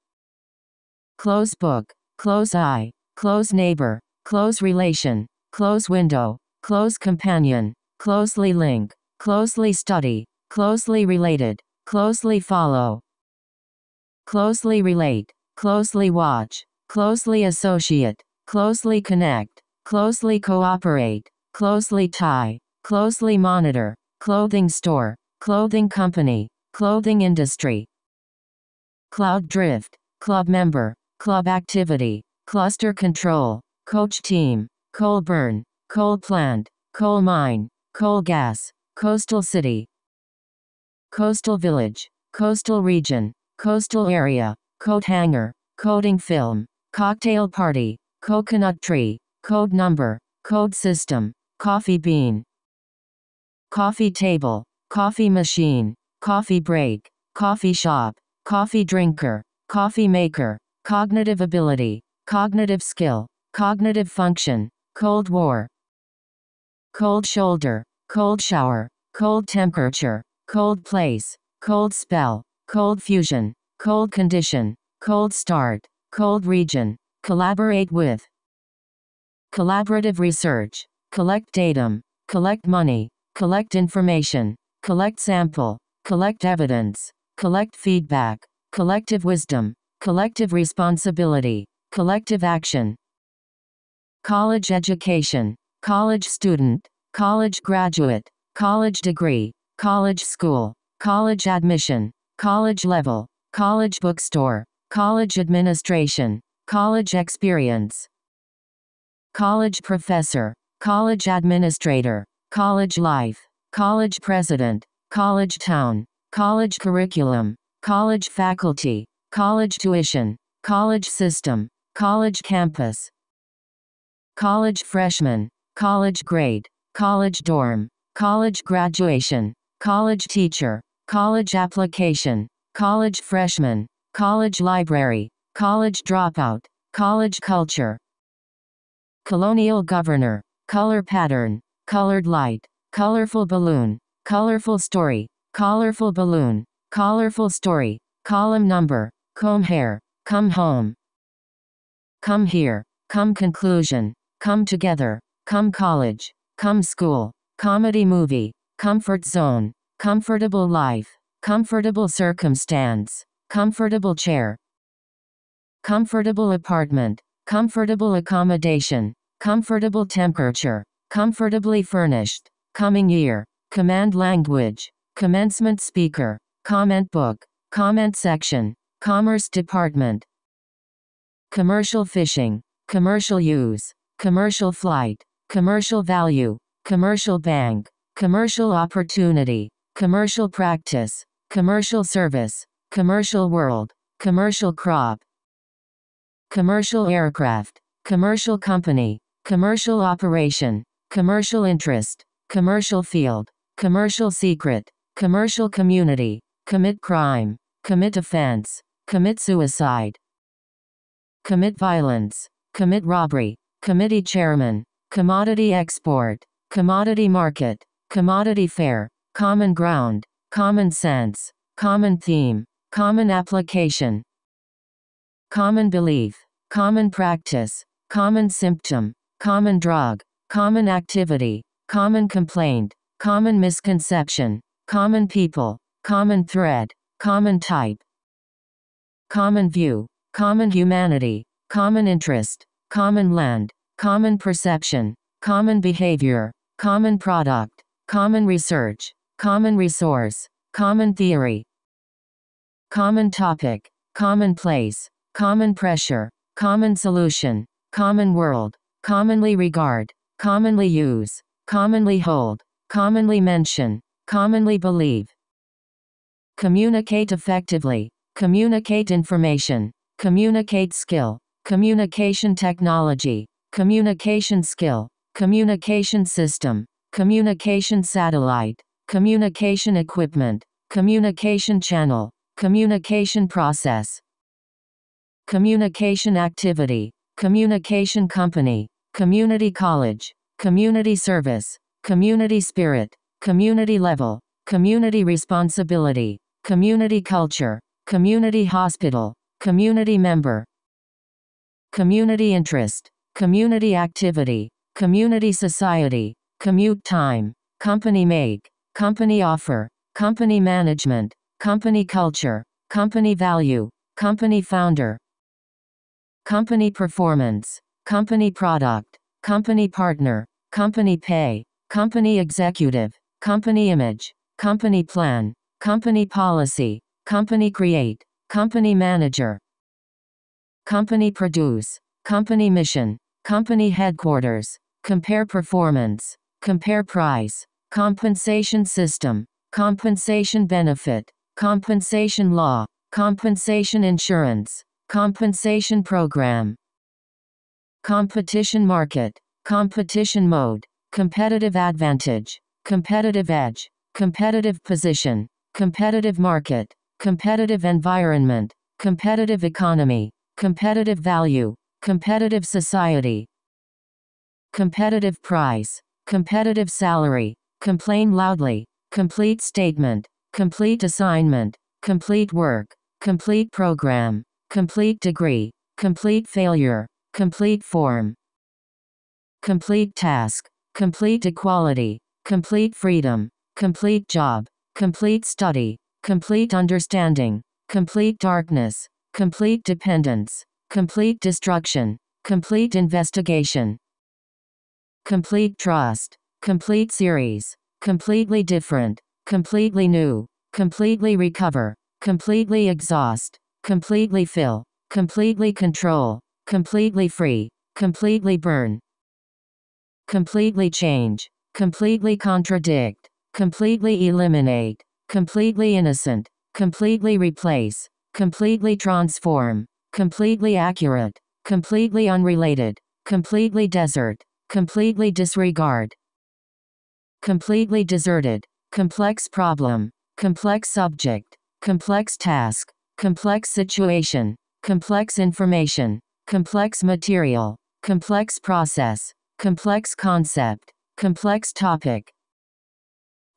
close book, close eye, close neighbor, close relation, close window, close companion, closely link, closely study, closely related, closely follow, closely relate, closely watch, closely associate, closely connect, closely cooperate, closely tie, closely monitor, clothing store, clothing company, clothing industry, cloud drift, club member, club activity, cluster control, coach team, coal burn, coal plant, coal mine, coal gas, coastal city, coastal village, coastal region, coastal area, coat hanger, coating film, cocktail party, coconut tree, code number, code system, coffee bean, coffee table, coffee machine, coffee break, coffee shop, coffee drinker, coffee maker, cognitive ability, cognitive skill, cognitive function, cold war, cold shoulder, cold shower, cold temperature, cold place, cold spell, cold fusion, cold condition, cold start, cold region, collaborate with, collaborative research, collect datum, collect money, collect information, collect sample, collect evidence, collect feedback, collective wisdom, collective responsibility, collective action, college education, college student, college graduate, college degree, college school, college admission, college level, college bookstore, college administration, college experience, college professor, college administrator, college life, college president, college town, college curriculum, college faculty, college tuition, college system, college campus, college freshman, college grade, college dorm, college graduation, college teacher, college application, college freshman, college library, college dropout, college culture, colonial governor, color pattern, colored light, colorful balloon, colorful story, colorful balloon, colorful story, column number, comb hair, come home, come here, come conclusion, come together, come college, come school, comedy movie, comfort zone, comfortable life, comfortable circumstance, comfortable chair, comfortable apartment, comfortable accommodation, comfortable temperature, comfortably furnished, coming year, command language, commencement speaker, comment book, comment section, commerce department, commercial fishing, commercial use, commercial flight, commercial value, commercial bank, commercial opportunity, commercial practice, commercial service, commercial world, commercial crop, commercial aircraft, commercial company, commercial operation, commercial interest, commercial field, commercial secret, commercial community, commit crime, commit offense, commit suicide, commit violence, commit robbery, committee chairman, commodity export, commodity market, commodity fair, common ground, common sense, common theme, common application, common belief, common practice, common symptom, common drug, common activity, common complaint, common misconception, common people, common thread, common type, common view, common humanity, common interest, common land, common perception, common behavior, common product, common research, common resource, common theory, common topic, common place, common pressure, common solution, common world, commonly regard, commonly use, commonly hold, commonly mention, commonly believe, communicate effectively, communicate information, communicate skill, communication technology, communication skill, communication system, communication satellite, communication equipment, communication channel, communication process, communication activity, communication company, community college, community service, community spirit, community level, community responsibility, community culture, community hospital, community member, community interest, community activity, community society, commute time, company make, company offer, company management, company culture, company value, company founder, company performance, company product, company partner, company pay, company executive, company image, company plan, company policy, company create, company manager, company produce, company mission, company headquarters, compare performance, compare price, compensation system, compensation benefit, compensation law, compensation insurance, compensation program, competition market, competition mode, competitive advantage, competitive edge, competitive position, competitive market, competitive environment, competitive economy, competitive value, competitive society, competitive price, competitive salary, complain loudly, complete statement, complete assignment, complete work, complete program, complete degree, complete failure, complete form, complete task, complete equality, complete freedom, complete job, complete study, complete understanding, complete darkness, complete dependence, complete destruction, complete investigation, complete trust, complete series, completely different, completely new, completely recover, completely exhaust, completely fill, completely control, completely free, completely burn, completely change, completely contradict, completely eliminate, completely innocent, completely replace, completely transform, completely accurate, completely unrelated, completely desert, completely disregard, completely deserted, complex problem, complex subject, complex task, complex situation, complex information, complex material, complex process, complex concept, complex topic,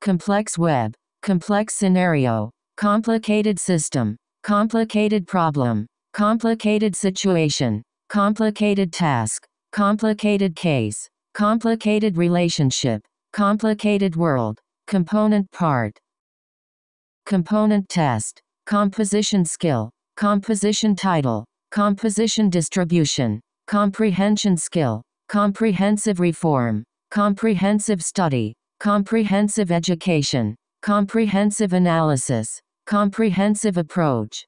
complex web, complex scenario, complicated system, complicated problem, complicated situation, complicated task, complicated case, complicated relationship, complicated world, component part, component test, composition skill, composition title, composition distribution, comprehension skill, comprehensive reform, comprehensive study, comprehensive education, comprehensive analysis, comprehensive approach,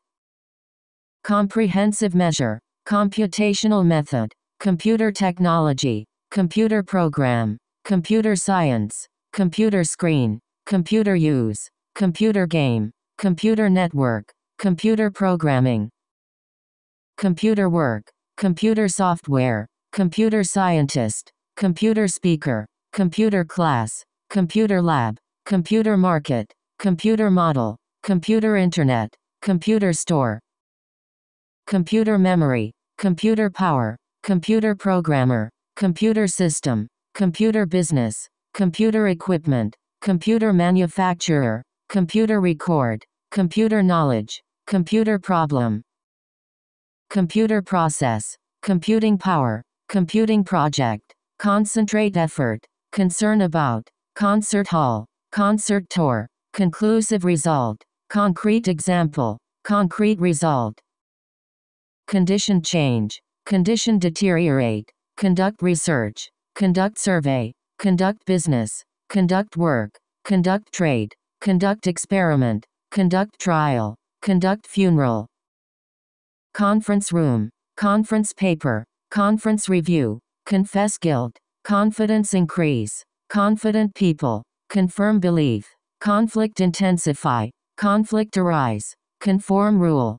comprehensive measure, computational method, computer technology, computer program, computer science, computer screen, computer use, computer game, computer network, computer programming, computer work, computer software, computer scientist, computer speaker, computer class, computer lab, computer market, computer model, computer internet, computer store, computer memory, computer power, computer programmer, computer system, computer business, computer equipment, computer manufacturer, computer record, computer knowledge, computer problem, computer process, computing power, computing project, concentrate effort, concern about, concert hall, concert tour, conclusive result, concrete example, concrete result, condition change, condition deteriorate, conduct research, conduct survey, conduct business, conduct work, conduct trade, conduct experiment, conduct trial, conduct funeral, conference room, conference paper, conference review, confess guilt, confidence increase, confident people, confirm belief, conflict intensify, conflict arise, conform rule,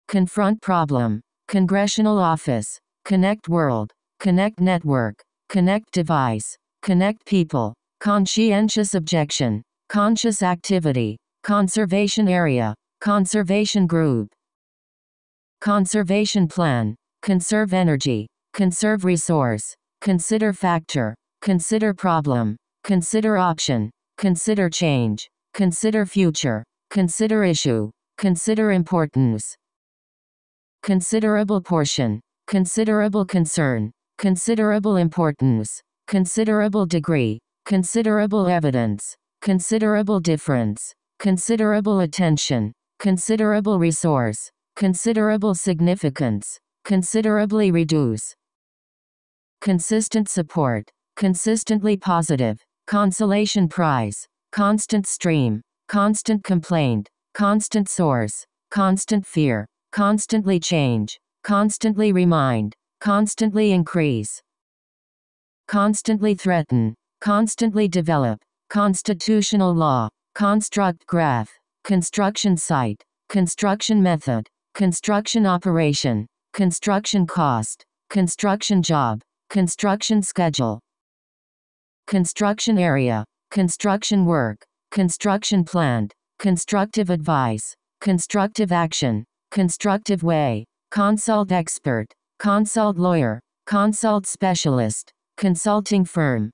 confront problem, congressional office, connect world, connect network, connect device, connect people, conscientious objection, conscious activity, conservation area, conservation group, conservation plan, conserve energy, conserve resource, consider factor, consider problem, consider option, consider change, consider future, consider issue, consider importance, considerable portion, considerable concern, considerable importance, considerable degree, considerable evidence, considerable difference, considerable attention, considerable resource, considerable significance, considerably reduce, consistent support, consistently positive, consolation prize, constant stream, constant complaint, constant source, constant fear, constantly change, constantly remind, constantly increase, constantly threaten, constantly develop, constitutional law, construct graph, construction site, construction method, construction operation, construction cost, construction job, construction schedule, construction area, construction work, construction plant, constructive advice, constructive action, constructive way, consult expert, consult lawyer, consult specialist, consulting firm,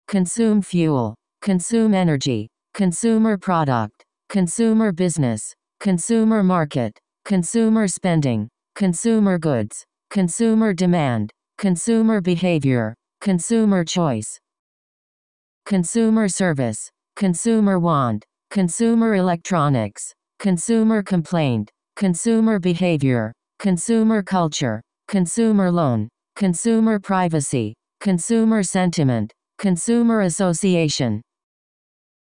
consume fuel, consume energy, consumer product, consumer business, consumer market, consumer spending, consumer goods, consumer demand, consumer behavior, consumer choice, consumer service, consumer want, consumer electronics, consumer complaint, consumer behavior, consumer culture, consumer loan, consumer privacy, consumer sentiment, consumer association,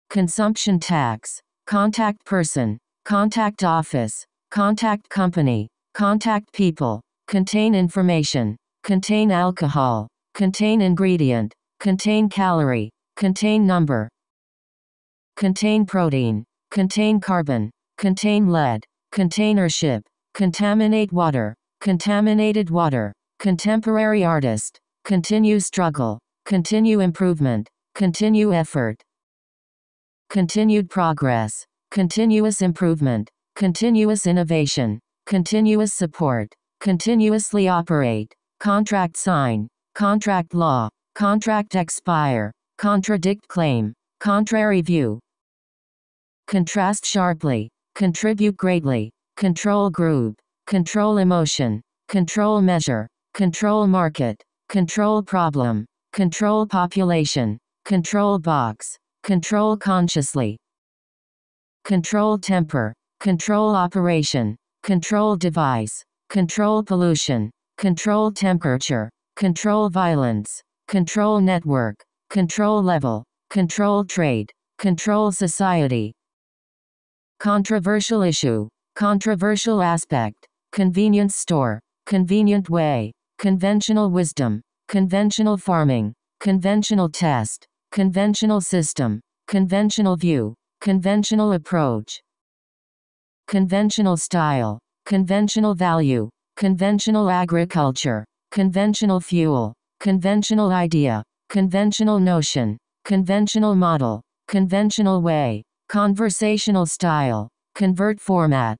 consumption tax, contact person, contact office, contact company, contact people, contain information, contain alcohol, contain ingredient, contain calorie, contain number, contain protein, contain carbon, contain lead, containership, contaminate water, contaminated water, contemporary artist, continue struggle, continue improvement, continue effort, continued progress, continuous improvement, continuous innovation, continuous support, continuously operate, contract sign, contract law, contract expire, contradict claim, contrary view. Contrast sharply, contribute greatly, control group, control emotion, control measure, control market, control problem, control population, control box, control consciously. Control temper, control operation, control device, control pollution, control temperature, control violence, control network, control level, control trade, control society. Controversial issue, controversial aspect, convenience store, convenient way, conventional wisdom, conventional farming, conventional test, conventional system, conventional view, conventional approach. Conventional style, conventional value, conventional agriculture, conventional fuel, conventional idea, conventional notion, conventional model, conventional way, conversational style, convert format.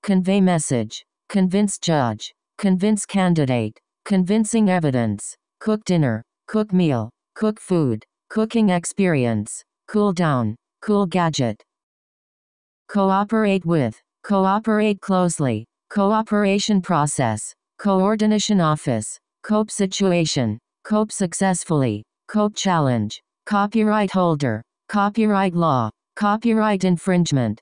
Convey message, convince judge, convince candidate, convincing evidence, cook dinner, cook meal, cook food, cooking experience, cool down, cool gadget. Cooperate with, cooperate closely, cooperation process, coordination office, cope situation, cope successfully, cope challenge, copyright holder, copyright law, copyright infringement.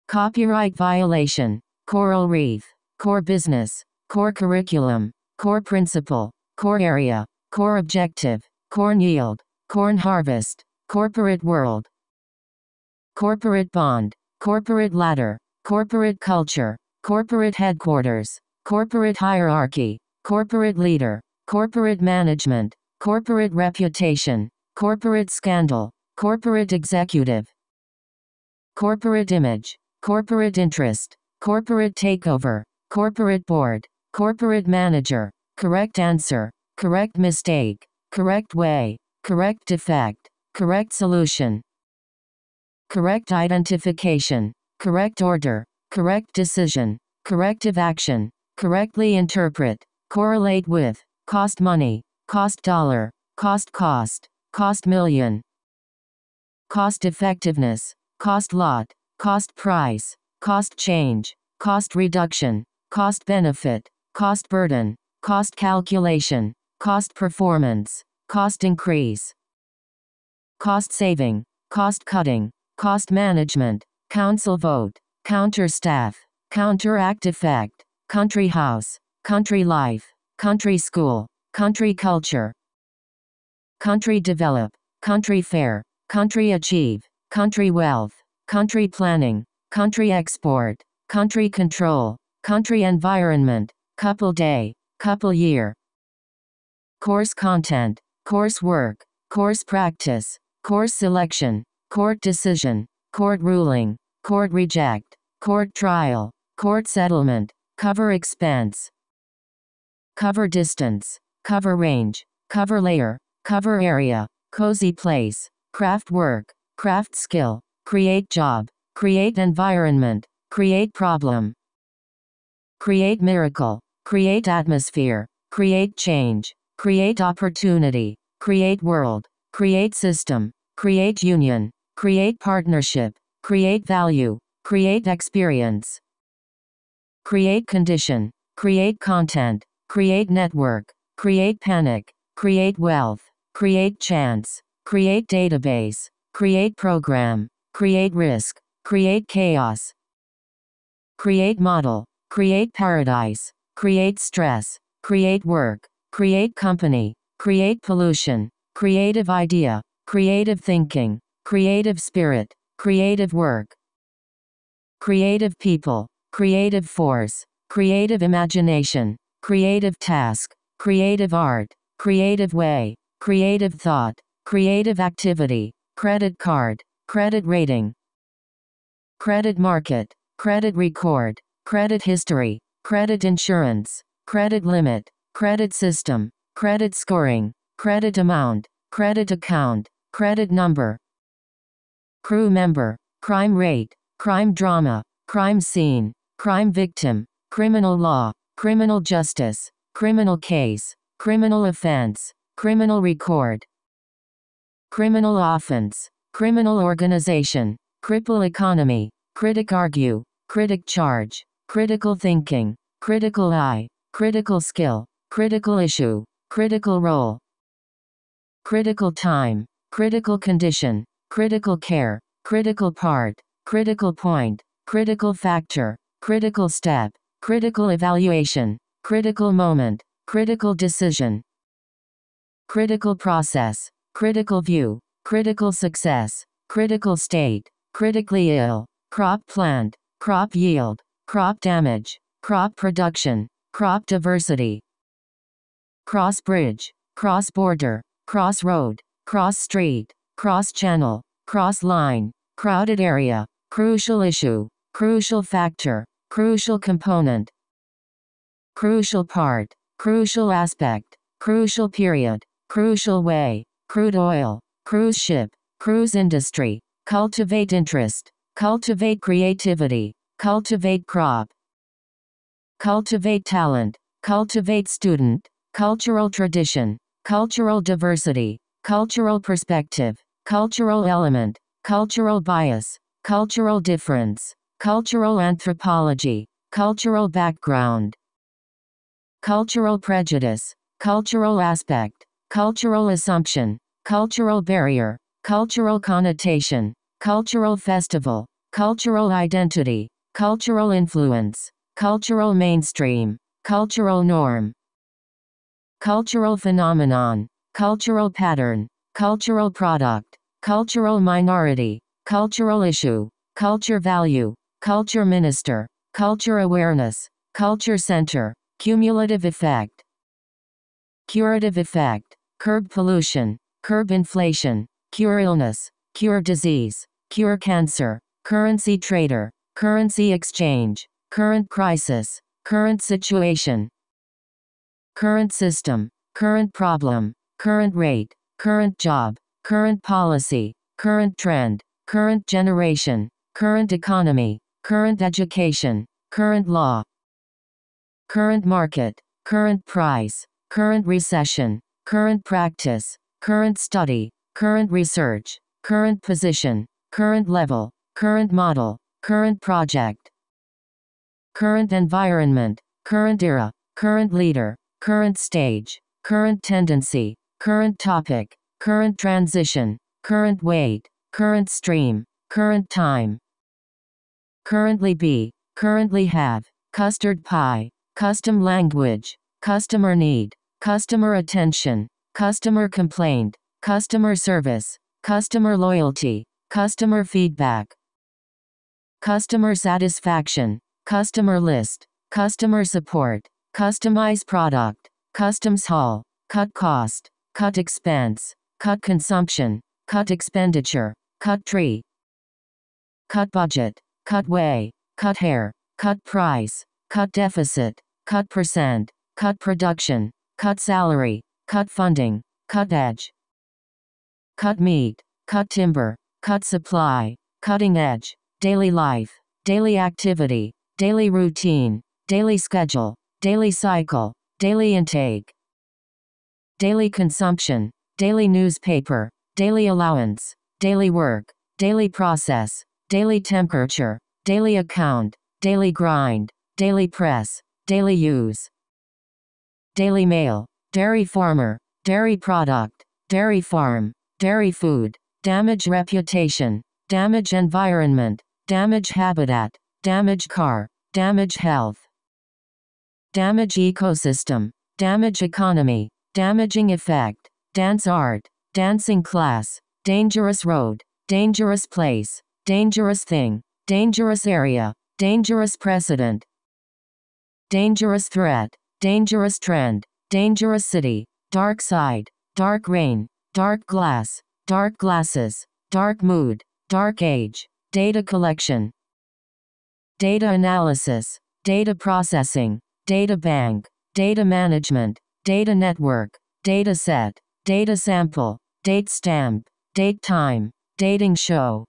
Copyright violation, coral reef, core business, core curriculum, core principle, core area, core objective, corn yield, corn harvest, corporate world. Corporate bond, corporate ladder, corporate culture, corporate headquarters, corporate hierarchy, corporate leader, corporate management, corporate reputation, corporate scandal, corporate executive. Corporate image, corporate interest, corporate takeover, corporate board, corporate manager, correct answer, correct mistake, correct way, correct defect, correct solution. Correct identification, correct order, correct decision, corrective action, correctly interpret, correlate with, cost money, cost dollar, cost million. Cost effectiveness, cost lot, cost price, cost change, cost reduction, cost benefit, cost burden, cost calculation, cost performance, cost increase. Cost saving, cost cutting, cost management, council vote, counter staff, counteract effect, country house, country life, country school, country culture. Country develop, country fair, country achieve, country wealth, country planning, country export, country control, country environment, couple day, couple year. Course content, course work, course practice, course selection, court decision, court ruling, court reject, court trial, court settlement, cover expense. Cover distance, cover range, cover layer, cover area, cozy place, craft work, craft skill, create job, create environment, create problem. Create miracle, create atmosphere, create change, create opportunity, create world, create system, create union, create partnership, create value, create experience. Create condition, create content, create network, create panic, create wealth, create chance, create database, create program, create risk, create chaos. Create model, create paradise, create stress, create work, create company, create pollution, creative idea, creative thinking, creative spirit, creative work. Creative people, creative force, creative imagination, creative task, creative art, creative way, creative thought, creative activity, credit card, credit rating. Credit market, credit record, credit history, credit insurance, credit limit, credit system, credit scoring, credit amount, credit account, credit number. Crew member, crime rate, crime drama, crime scene, crime victim, criminal law, criminal justice, criminal case, criminal offense, criminal record. criminal offense, criminal organization, cripple economy, critic argue, critic charge, critical thinking, critical eye, critical skill, critical issue, critical role, critical time, critical condition, critical care, critical part, critical point, critical factor, critical step, critical evaluation, critical moment, critical decision, critical process, critical view, critical success, critical state, critically ill, crop plant, crop yield, crop damage, crop production, crop diversity, cross bridge, cross border, cross road, cross street, cross channel, cross line, crowded area, crucial issue, crucial factor, crucial component, crucial part, crucial aspect, crucial period, crucial way, crude oil, cruise ship, cruise industry, cultivate interest, cultivate creativity, cultivate crop, cultivate talent, cultivate student, cultural tradition, cultural diversity, cultural perspective, cultural element, cultural bias, cultural difference, cultural anthropology, cultural background, cultural prejudice, cultural aspect, cultural assumption, cultural barrier, cultural connotation, cultural festival, cultural identity, cultural influence, cultural mainstream, cultural norm, cultural phenomenon, cultural pattern, cultural product, cultural minority, cultural issue, culture value, culture minister, culture awareness, culture center, cumulative effect, curative effect, curb pollution, curb inflation, cure illness, cure disease, cure cancer, currency trader, currency exchange, current crisis, current situation, current system, current problem, current rate, current job, current policy, current trend, current generation, current economy, current education, current law, current market, current price, current recession, current practice, current study, current research, current position, current level, current model, current project, current environment, current era, current leader, current stage, current tendency, current topic, current transition, current weight, current stream, current time, currently be, currently have, custard pie, custom language, customer need, customer attention, customer complaint, customer service, customer loyalty, customer feedback, customer satisfaction, customer list, customer support, customize product, customs haul, cut cost, cut expense, cut consumption, cut expenditure, cut tree, cut budget, cut way, cut hair, cut price, cut deficit, cut percent, cut production, cut salary, cut funding, cut edge, cut meat, cut timber, cut supply, cutting edge, daily life, daily activity, daily routine, daily schedule, daily cycle, daily intake, daily consumption, daily newspaper, daily allowance, daily work, daily process, daily temperature, daily account, daily grind, daily press, daily use, daily mail, dairy farmer, dairy product, dairy farm, dairy food, damage reputation, damage environment, damage habitat, damage car, damage health, damage ecosystem, damage economy, damaging effect, dance art, dancing class, dangerous road, dangerous place, dangerous thing, dangerous area, dangerous precedent, dangerous threat, dangerous trend, dangerous city, dark side, dark rain, dark glass, dark glasses, dark mood, dark age, data collection, data analysis, data processing, data bank, data management, data network, data set, data sample, date stamp, date time, dating show,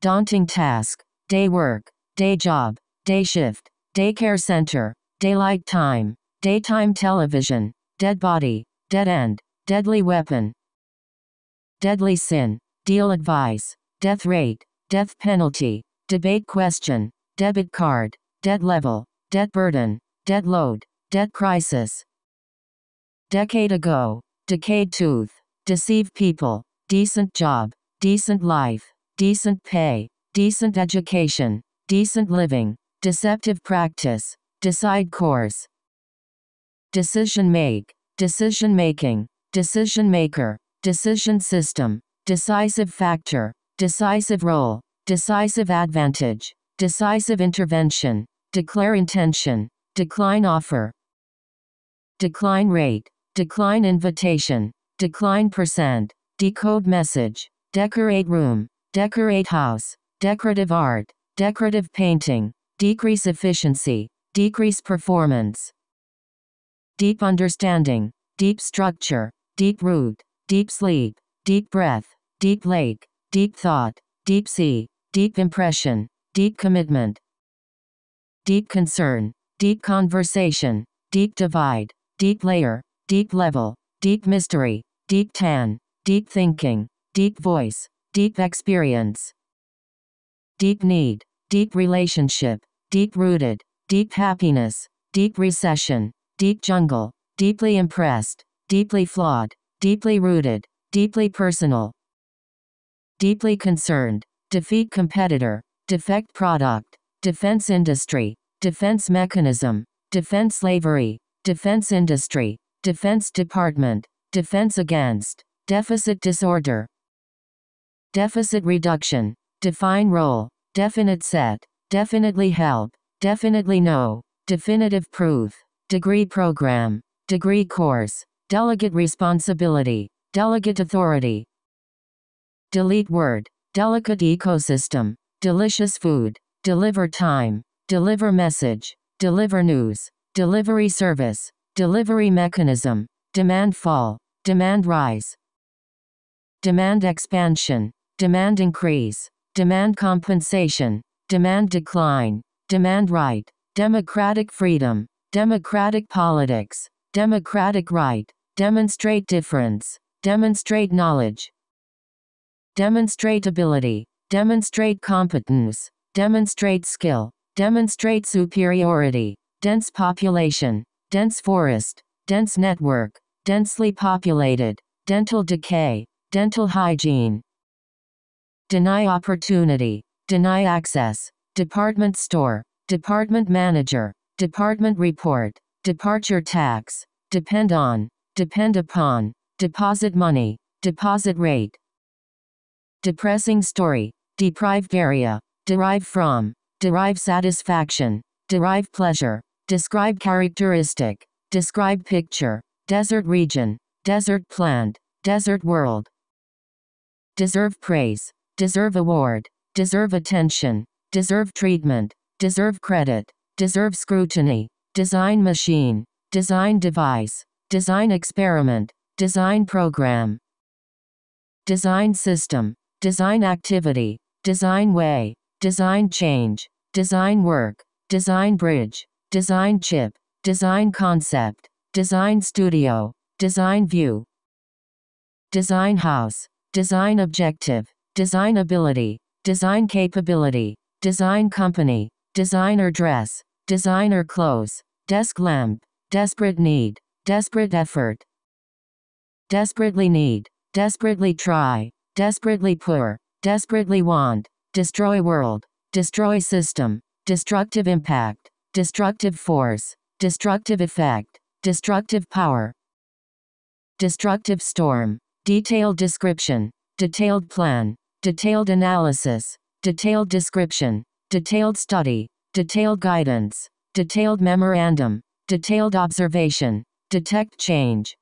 daunting task, day work, day job, day shift, daycare center, daylight time, daytime television, dead body, dead end, deadly weapon, deadly sin, deal advice, death rate, death penalty, debate question, debit card, debt level, debt burden, debt load, debt crisis. Decade ago, decayed tooth, deceive people, decent job, decent life, decent pay, decent education, decent living, deceptive practice, decide course. Decision make, decision making, decision maker, decision system, decisive factor, decisive role, decisive advantage, decisive intervention, declare intention, decline offer, decline rate, decline invitation, decline percent, decode message, decorate room, decorate house, decorative art, decorative painting, decrease efficiency, decrease performance. Deep understanding, deep structure, deep root, deep sleep, deep breath, deep lake, deep thought, deep sea, deep impression, deep commitment, deep concern, deep conversation, deep divide, deep layer, deep level, deep mystery, deep tan, deep thinking, deep voice, deep experience, deep need, deep relationship, deep rooted, deep happiness, deep recession, deep jungle, deeply impressed, deeply flawed, deeply rooted, deeply personal, deeply concerned, defeat competitor, defect product, defense industry, defense mechanism, defense slavery, defense industry, defense department, defense against, deficit disorder, deficit reduction, define role, definite set, definitely help, definitely no, definitive proof, degree program, degree course, delegate responsibility, delegate authority, delete word, delicate ecosystem, delicious food, deliver time, deliver message, deliver news, delivery service, delivery mechanism, demand fall, demand rise, demand expansion, demand increase, demand compensation, demand decline, demand right, democratic freedom, democratic politics, democratic right, demonstrate difference, demonstrate knowledge, demonstrate ability, demonstrate competence, demonstrate skill, demonstrate superiority, dense population, dense forest, dense network, densely populated, dental decay, dental hygiene, deny opportunity, deny access, department store, department manager, department report, departure tax, depend on, depend upon, deposit money, deposit rate, depressing story, deprived area, derive from, derive satisfaction, derive pleasure, describe characteristic, describe picture, desert region, desert plant, desert world, deserve praise, deserve award, deserve attention, deserve treatment, deserve credit, deserve scrutiny, design machine, design device, design experiment, design program, design system, design activity, design way, design change, design work, design bridge, design chip, design concept, design studio, design view, design house, design objective, design ability, design capability, design company, designer dress, designer clothes, desk lamp, desperate need, desperate effort, desperately need, desperately try, desperately poor, desperately want, destroy world, destroy system, destructive impact, destructive force, destructive effect, destructive power, destructive storm, detailed description, detailed plan, detailed analysis, detailed description, detailed study, detailed guidance, detailed memorandum, detailed observation, detect change,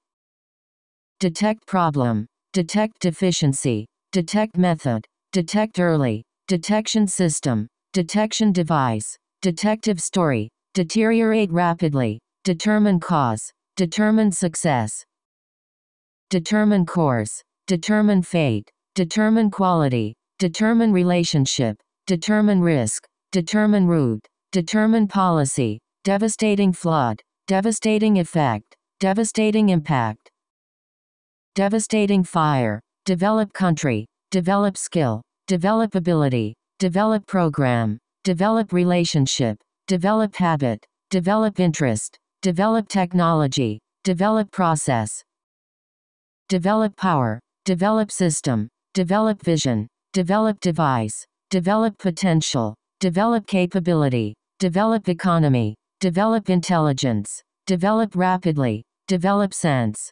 detect problem, detect deficiency, detect method, detect early, detection system, detection device, detective story, deteriorate rapidly, determine cause, determine success, determine course, determine fate, determine quality, determine relationship, determine risk, determine route, determine policy, devastating flood, devastating effect, devastating impact, devastating fire, develop country, develop skill, develop ability, develop program, develop relationship, develop habit, develop interest, develop technology, develop process, develop power, develop system, develop vision, develop device, develop potential, develop capability, develop economy, develop intelligence, develop rapidly, develop sense,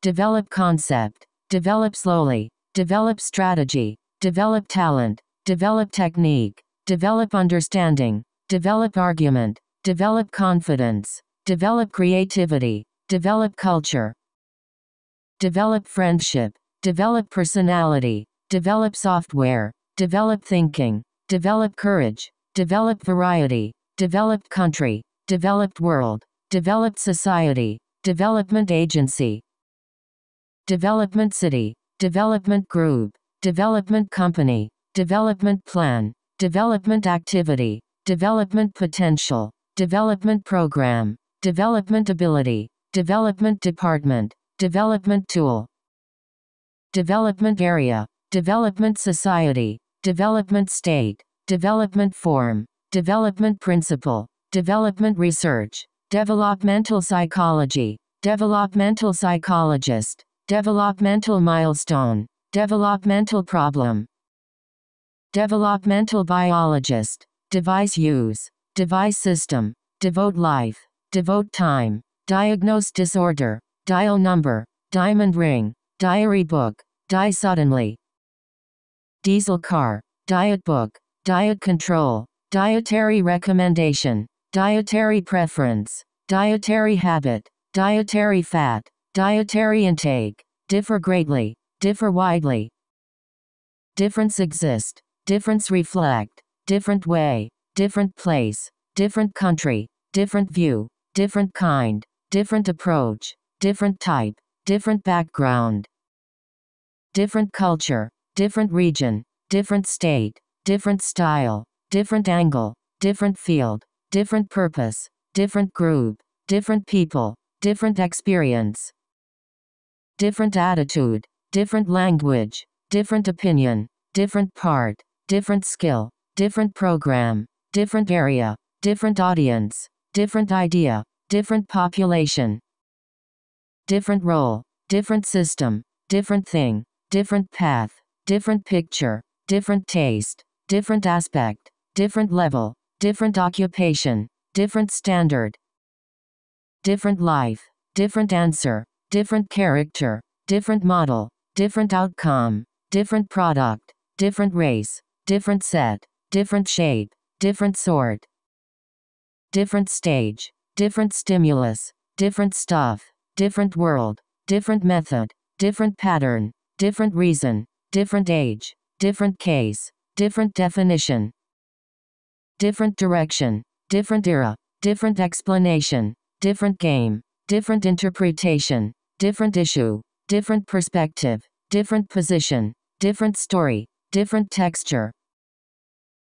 develop concept, develop slowly, develop strategy, develop talent, develop technique, develop understanding, develop argument, develop confidence, develop creativity, develop culture, develop friendship, develop personality, develop software, develop thinking, develop courage, develop variety, developed country, developed world, developed society, development agency, development city, development group, development company, development plan, development activity, development potential, development program, development ability, development department, development tool, development area, development society, development state, development form, development principle, development research, developmental psychology, developmental psychologist, developmental milestone, developmental problem, developmental biologist, device use, device system, devote life, devote time, diagnose disorder, dial number, diamond ring, diary book, die suddenly, diesel car, diet book, diet control, dietary recommendation, dietary preference, dietary habit, dietary fat, dietary intake, differ greatly, differ widely, difference exist, difference reflect, different way, different place, different country, different view, different kind, different approach, different type, different background, different culture, different region, different state, different style, different angle, different field, different purpose, different group, different people, different experience, different attitude, different language, different opinion, different part, different skill, different program, different area, different audience, different idea, different population, different role, different system, different thing, different path, different picture, different taste, different aspect, different level, different occupation, different standard, different life, different answer, different character, different model, different outcome, different product, different race, different set, different shape, different sort, different stage, different stimulus, different stuff, different world, different method, different pattern, different reason, different age, different case, different definition, different direction, different era, different explanation, different game, different interpretation, different issue, different perspective, different position, different story, different texture,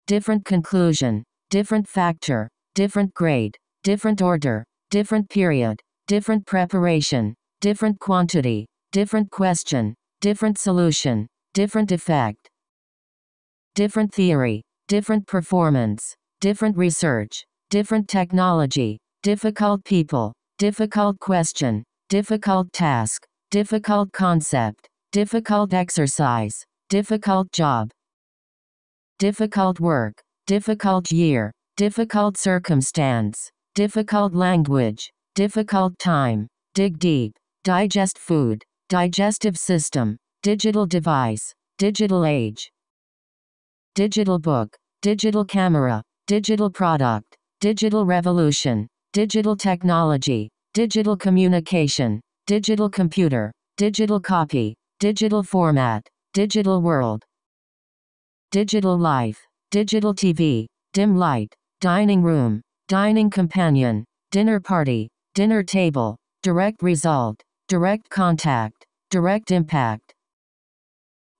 different conclusion, different factor, different grade, different order, different period, different preparation, different quantity, different question, different solution, different effect, different theory, different performance, different research, different technology, difficult people, difficult question, difficult task, difficult concept, difficult exercise, difficult job, difficult work, difficult year, difficult circumstance, difficult language, difficult time, dig deep, digest food, digestive system, digital device, digital age, digital book, digital camera, digital product, digital revolution, digital technology, digital communication, digital computer, digital copy, digital format, digital world, digital life, digital TV, dim light, dining room, dining companion, dinner party, dinner table, direct result, direct contact, direct impact,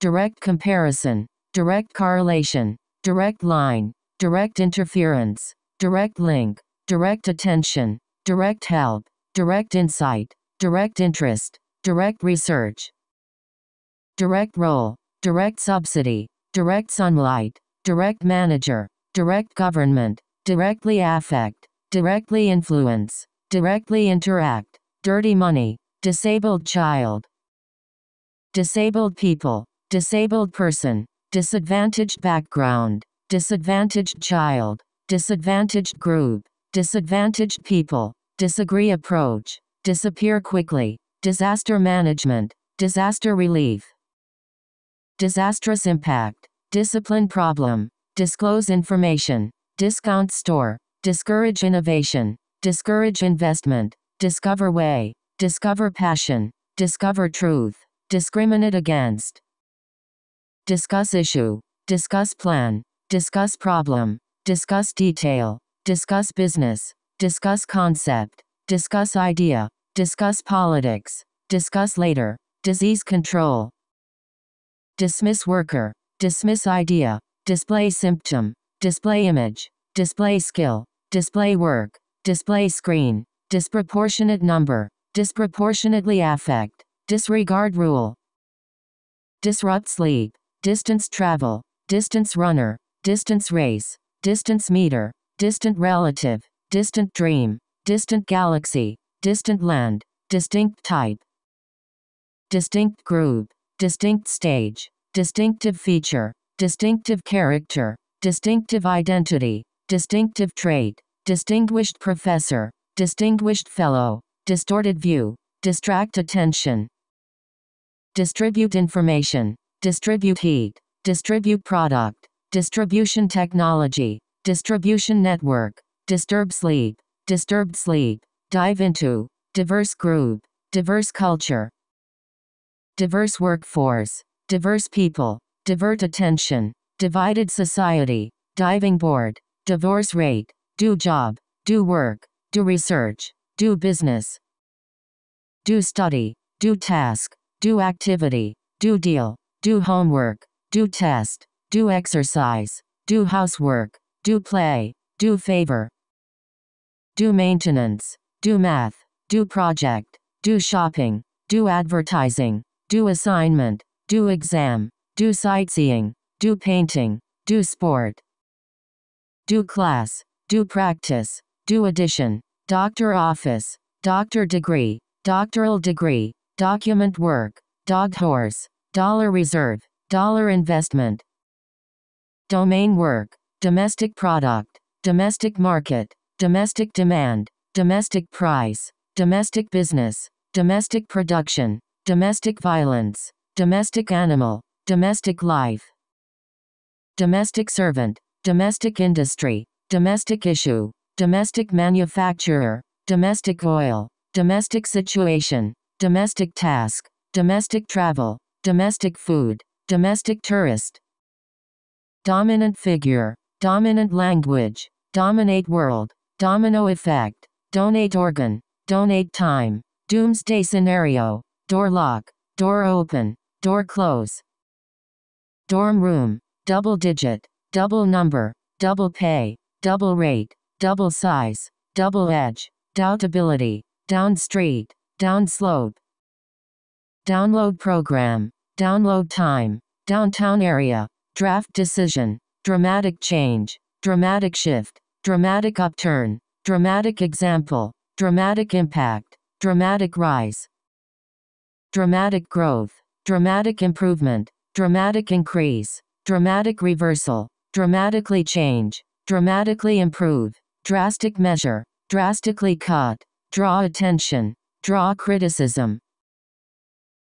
direct comparison, direct correlation, direct line, direct interference, direct link, direct attention, direct help, direct insight, direct interest, direct research, direct role, direct subsidy, direct sunlight, direct manager, direct government, directly affect, directly influence, directly interact, dirty money, disabled child, disabled people, disabled person, disadvantaged background, disadvantaged child, disadvantaged group, disadvantaged people, disagree approach, disappear quickly, disaster management, disaster relief, disastrous impact, discipline problem, disclose information, discount store, discourage innovation, discourage investment, discover way, discover passion, discover truth, discriminate against, discuss issue, discuss plan, discuss problem, discuss detail, discuss business, discuss concept, discuss idea, discuss politics, discuss later, disease control, dismiss worker, dismiss idea, display symptom, display image, display skill, display work, display screen, disproportionate number, disproportionately affect, disregard rule, disrupt sleep, distance travel, distance runner, distance race, distance meter, distant relative, distant dream, distant galaxy, distant land, distinct type, distinct group, distinct stage, distinctive feature, distinctive character, distinctive identity, distinctive trait, distinguished professor, distinguished fellow, distorted view, distract attention, distribute information, distribute heat, distribute product, distribution technology, distribution network, disturb sleep, disturbed sleep, dive into, diverse group, diverse culture, diverse workforce, diverse people, divert attention, divided society, diving board, divorce rate, do job, do work, do research, do business, do study, do task, do activity, do deal, do homework, do test, do exercise, do housework, do play, do favor, do maintenance, do math, do project, do shopping, do advertising, do assignment, do exam, do sightseeing, do painting, do sport, do class, do practice, do addition, doctor office, doctor degree, doctoral degree, document work, dog horse, dollar reserve, dollar investment, domain work, domestic product, domestic market, domestic demand, domestic price, domestic business, domestic production, domestic violence, domestic animal, domestic life, domestic servant, domestic industry, domestic issue, domestic manufacturer, domestic oil, domestic situation, domestic task, domestic travel, domestic food, domestic tourist, dominant figure, dominant language, dominate world, domino effect, donate organ, donate time, doomsday scenario, door lock, door open, door close, dorm room, double digit, double number, double pay, double rate, double size, double edge, doubtability, down street, down slope, download program, download time, downtown area, draft decision, dramatic change, dramatic shift, dramatic upturn, dramatic example, dramatic impact, dramatic rise, dramatic growth, dramatic improvement, dramatic increase, dramatic reversal, dramatically change, dramatically improve, drastic measure, drastically cut, draw attention, draw criticism,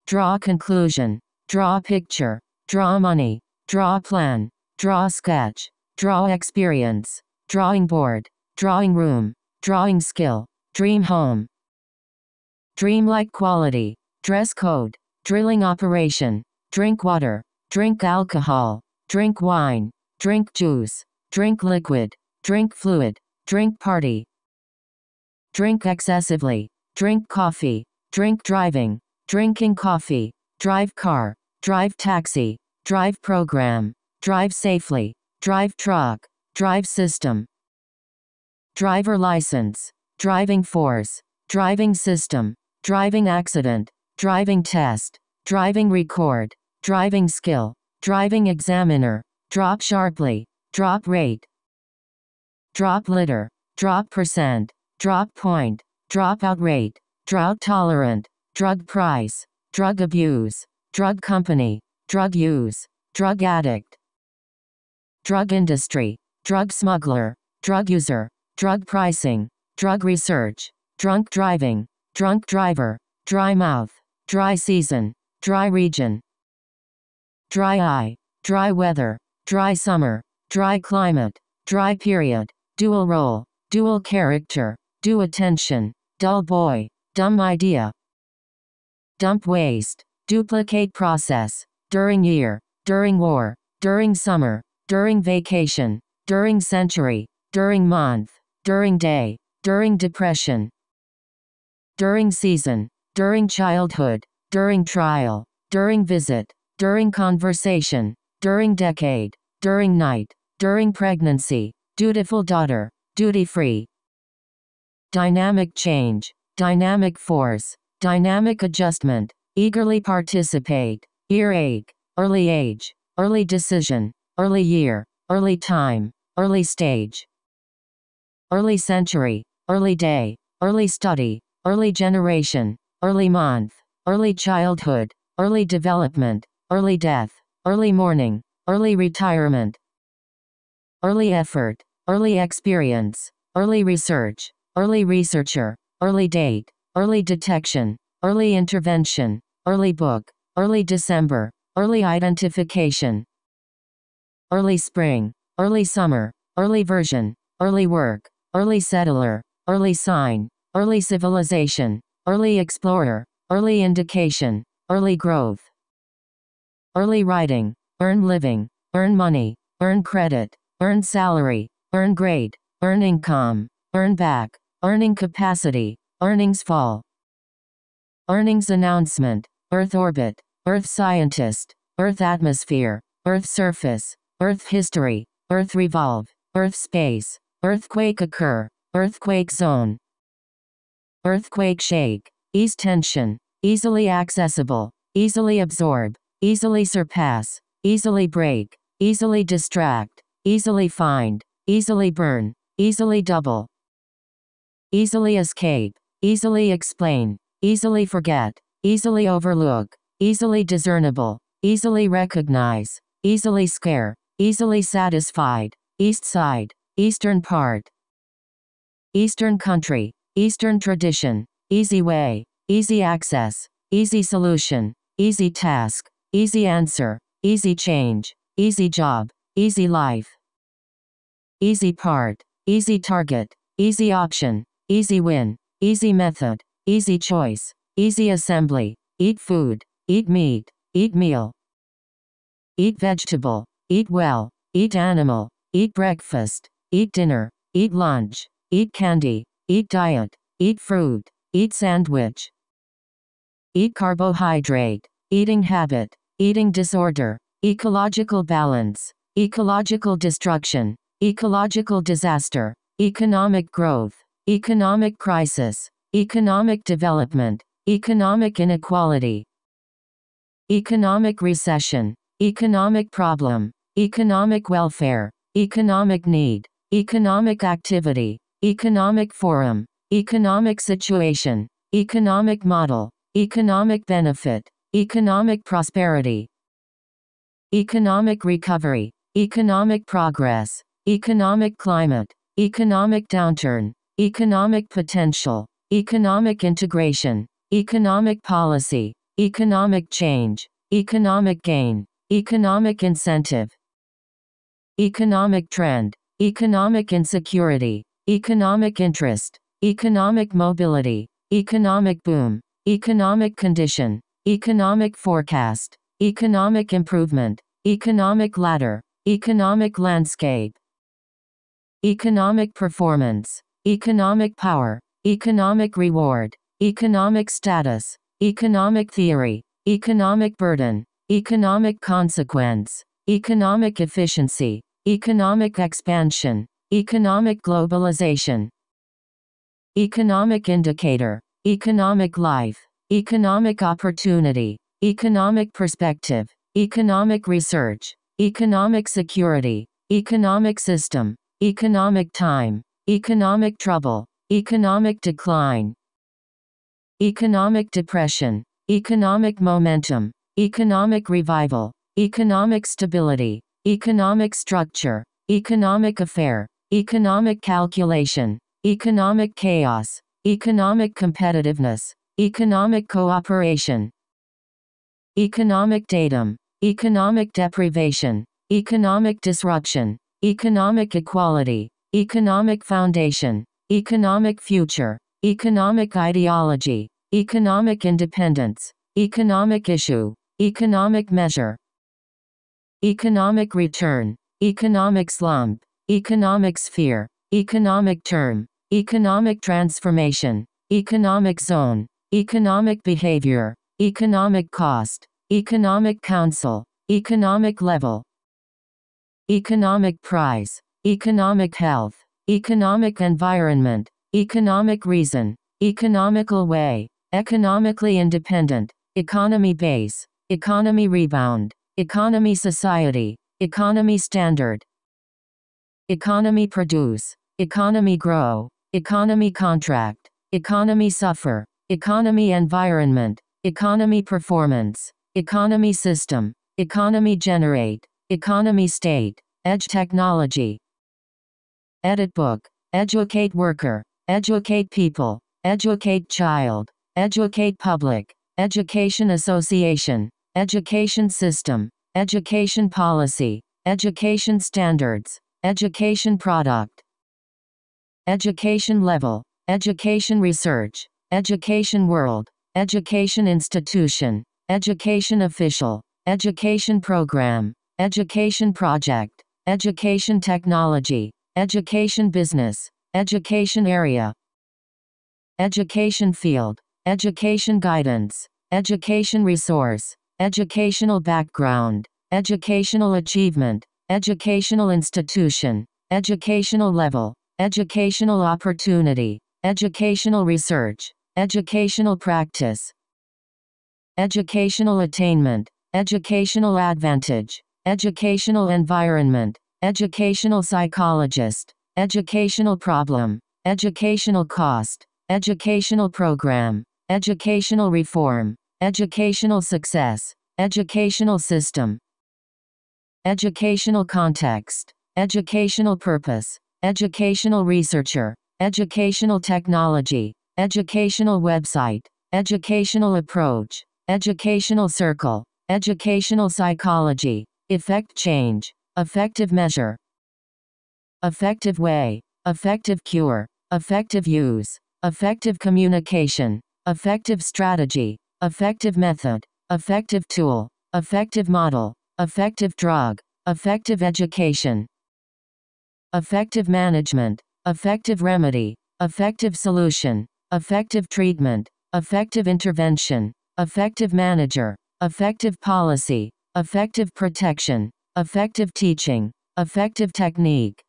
draw conclusion, draw picture, draw money, draw plan, draw sketch, draw experience, drawing board, drawing room, drawing skill, dream home, dreamlike quality, dress code, drilling operation, drink water, drink alcohol, drink wine, drink juice, drink liquid, drink fluid, drink party, drink excessively, drink coffee, drink driving, drinking coffee, drive car, drive taxi, drive program, drive safely, drive truck, drive system, driver license, driving force, driving system, driving accident, driving test, driving record, driving skill, driving examiner, drop sharply, drop rate, drop litter, drop percent, drop point, dropout rate, drought tolerant, drug price, drug abuse, drug company, drug use, drug addict, drug industry, drug smuggler, drug user, drug pricing, drug research, drunk driving, drunk driver, dry mouth, dry season, dry region, dry eye, dry weather, dry summer, dry climate, dry period, dual role, dual character, due attention, dull boy, dumb idea, dump waste, duplicate process, during year, during war, during summer, during vacation, during century, during month, during day, during depression, during season, during childhood, during trial, during visit, during conversation, during decade, during night, during pregnancy, dutiful daughter, duty-free, dynamic change, dynamic force, dynamic adjustment, eagerly participate, earache, early age, early decision, early year, early time, early stage, early century, early day, early study, early generation, early month, early childhood, early development, early death, early morning, early retirement, early effort, early experience, early research, early researcher, early date, early detection, early intervention, early book, early December, early identification, early spring, early summer, early version, early work, early settler, early sign, early civilization, early explorer, early indication, early growth, early writing, earn living, earn money, earn credit, earn salary, earn grade, earn income, earn back, earning capacity, earnings fall, earnings announcement, Earth orbit, Earth scientist, Earth atmosphere, Earth surface, Earth history, Earth revolve, Earth space, earthquake occur, earthquake zone, earthquake shake, ease tension, easily accessible, easily absorb, easily surpass, easily break, easily distract, easily find, easily burn, easily double, easily escape, easily explain, easily forget, easily overlook, easily discernible, easily recognize, easily scare, easily satisfied, east side, eastern part, eastern country, eastern tradition, easy way, easy access, easy solution, easy task, easy answer, easy change, easy job, easy life, easy part, easy target, easy option, easy win, easy method, easy choice, easy assembly, eat food, eat meat, eat meal, eat vegetable, eat well, eat animal, eat breakfast, eat dinner, eat lunch, eat candy, eat diet, eat fruit, eat sandwich, eat carbohydrate, eating habit, eating disorder, ecological balance, ecological destruction, ecological disaster, economic growth, economic crisis, economic development, economic inequality, economic recession, economic problem, economic welfare, economic need, economic activity, economic forum, economic situation, economic model, economic benefit, economic prosperity, economic recovery, economic progress, economic climate, economic downturn, economic potential, economic integration, economic policy, economic change, economic gain, economic incentive, economic trend, economic insecurity, economic interest, economic mobility, economic boom, economic condition, economic forecast, economic improvement, economic ladder, economic landscape, economic performance, economic power, economic reward, economic status, economic theory, economic burden, economic consequence, economic efficiency, economic expansion, economic globalization, economic indicator, economic life, economic opportunity, economic perspective, economic research, economic security, economic system, economic time, economic trouble, economic decline, economic depression, economic momentum, economic revival, economic stability, economic structure, economic affair, economic calculation, economic chaos, economic competitiveness, economic cooperation, economic datum, economic deprivation, economic disruption, economic equality, economic foundation, economic future, economic ideology, economic independence, economic issue, economic measure, economic return, economic slump, economic sphere, economic term, economic transformation, economic zone, economic behavior, economic cost, economic council, economic level, economic price, economic health, economic environment, economic reason, economical way, economically independent, economy base, economy rebound, economy society, economy standard, economy produce, economy grow, economy contract, economy suffer, economy environment, economy performance, economy system, economy generate, economy state, edge technology, edit book, educate worker, educate people, educate child, educate public, education association, education system, education policy, education standards, education product, education level, education research, education world, education institution, education official, education program, education project, education technology, education business, education area, education field, education guidance, education resource, educational background, educational achievement, educational institution, educational level, educational opportunity, educational research, educational practice, educational attainment, educational advantage, educational environment, educational psychologist, educational problem, educational cost, educational program, educational reform, educational success, educational system, educational context, educational purpose, educational researcher, educational technology, educational website, educational approach, educational circle, educational psychology, effect change, effective measure, effective way, effective cure, effective use, effective communication, effective strategy, effective method, effective tool, effective model, effective drug, effective education, effective management, effective remedy, effective solution, effective treatment, effective intervention, effective manager, effective policy, effective protection, effective teaching, effective technique,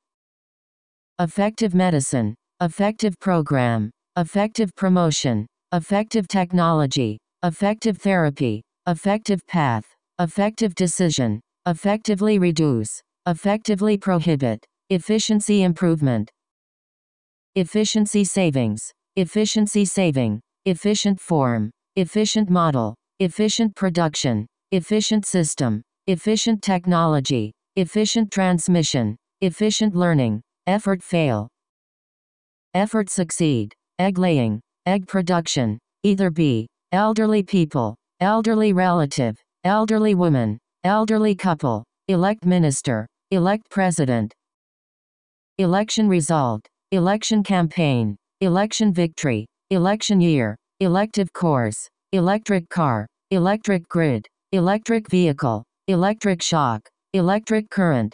effective medicine, effective program, effective promotion, effective technology, effective therapy, effective path, effective decision, effectively reduce, effectively prohibit, efficiency improvement, efficiency savings, efficiency saving, efficient form, efficient model, efficient production, efficient system, efficient technology, efficient transmission, efficient learning, effort fail, effort succeed, egg laying, egg production, either be, elderly people, elderly relative, elderly woman, elderly couple, elect minister, elect president, election result, election campaign, election victory, election year, elective course, electric car, electric grid, electric vehicle, electric shock, electric current,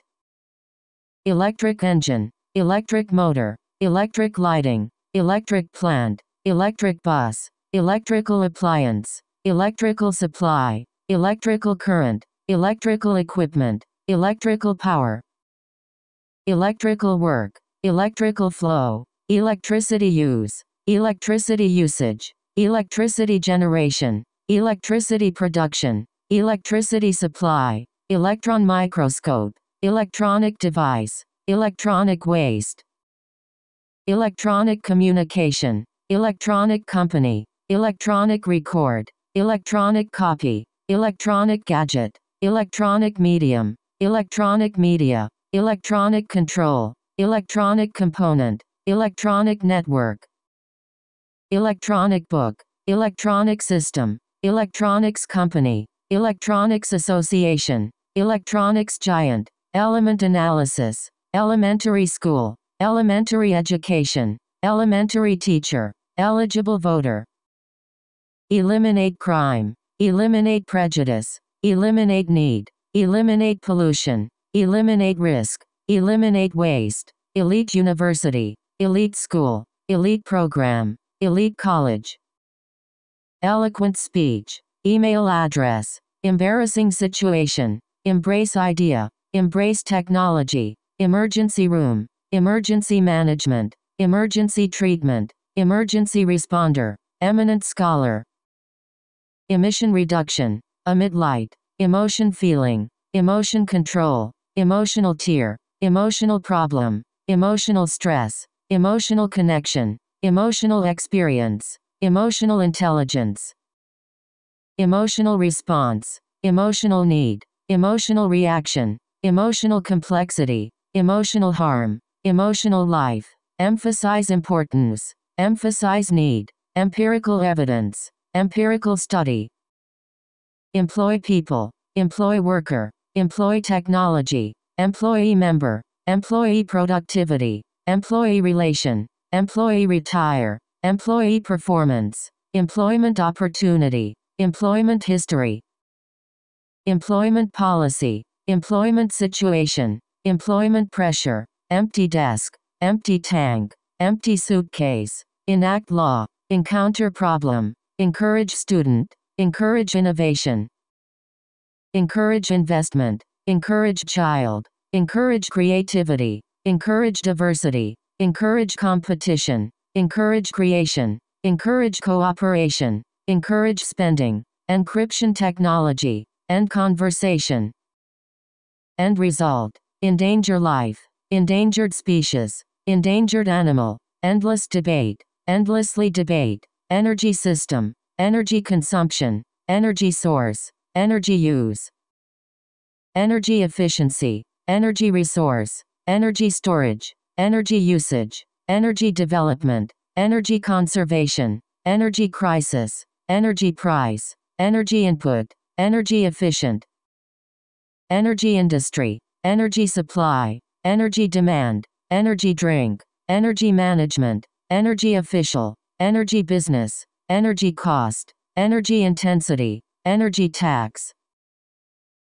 electric engine, electric motor, electric lighting, electric plant, electric bus, electrical appliance, electrical supply, electrical current, electrical equipment, electrical power, electrical work, electrical flow, electricity use, electricity usage, electricity generation, electricity production, electricity supply, electron microscope, electronic device, electronic waste, electronic communication, electronic company, electronic record, electronic copy, electronic gadget, electronic medium, electronic media, electronic control, electronic component, electronic network, electronic book, electronic system, electronics company, electronics association, electronics giant, element analysis, elementary school, elementary education, elementary teacher, eligible voter, eliminate crime, eliminate prejudice, eliminate need, eliminate pollution, eliminate risk, eliminate waste, elite university, elite school, elite program, elite college, eloquent speech, email address, embarrassing situation, embrace idea, embrace technology, emergency room, emergency management, emergency treatment, emergency responder, eminent scholar, emission reduction, emit light, emotion feeling, emotion control, emotional tear, emotional problem, emotional stress, emotional connection, emotional experience, emotional intelligence, emotional response, emotional need, emotional reaction, emotional complexity, emotional harm, emotional life, emphasize importance, emphasize need, empirical evidence, empirical study, employ people, employ worker, employ technology, employee member, employee productivity, employee relation, employee retire, employee performance, employment opportunity, employment history, employment policy, employment situation, employment pressure, empty desk, empty tank, empty suitcase, enact law, encounter problem, encourage student, encourage innovation, encourage investment, encourage child, encourage creativity, encourage diversity, encourage competition, encourage creation, encourage cooperation, encourage spending, encryption technology, end conversation, end result, endanger life, endangered species, endangered animal, endless debate, endlessly debate, energy system, energy consumption, energy source, energy use, energy efficiency, energy resource, energy storage, energy usage, energy development, energy conservation, energy crisis, energy price, energy input, energy efficient, energy industry, energy supply, energy demand, energy drink, energy management, energy official, energy business, energy cost, energy intensity, energy tax,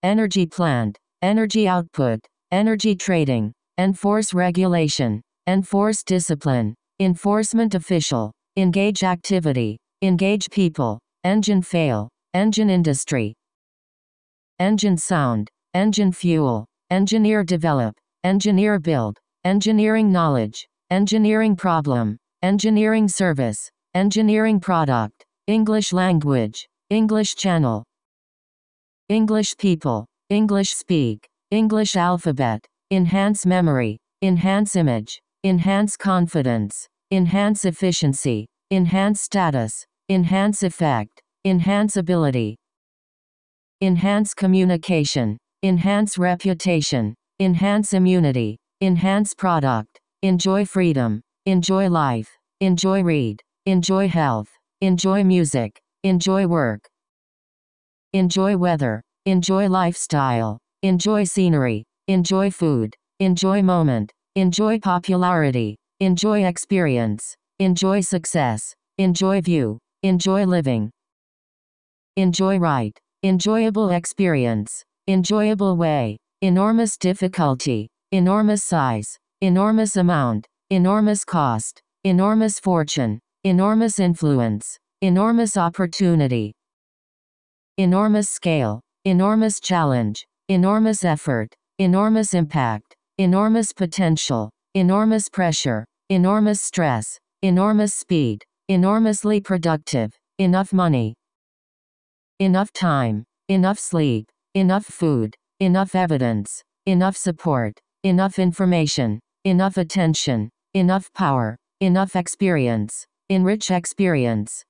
energy plant, energy output, energy trading, enforce regulation, enforce discipline, enforcement official, engage activity, engage people, engine fail, engine industry, engine sound, engine fuel, engineer develop, engineer build, engineering knowledge, engineering problem, engineering service, engineering product, English language, English channel, English people, English speak, English alphabet, enhance memory, enhance image, enhance confidence, enhance efficiency, enhance status, enhance effect, enhance ability, enhance communication, enhance reputation, enhance immunity, enhance product, enjoy freedom, enjoy life, enjoy read, enjoy health, enjoy music, enjoy work, enjoy weather, enjoy lifestyle, enjoy scenery, enjoy food, enjoy moment, enjoy popularity, enjoy experience, enjoy success, enjoy view, enjoy living, enjoy right, enjoyable experience, enjoyable way, enormous difficulty, enormous size, enormous amount, enormous cost, enormous fortune, enormous influence, enormous opportunity, enormous scale, enormous challenge, enormous effort, enormous impact, enormous potential, enormous pressure, enormous stress, enormous speed, enormously productive, enough money, enough time, enough sleep, enough food, enough evidence, enough support, enough information, enough attention, enough power, enough experience, enrich experience,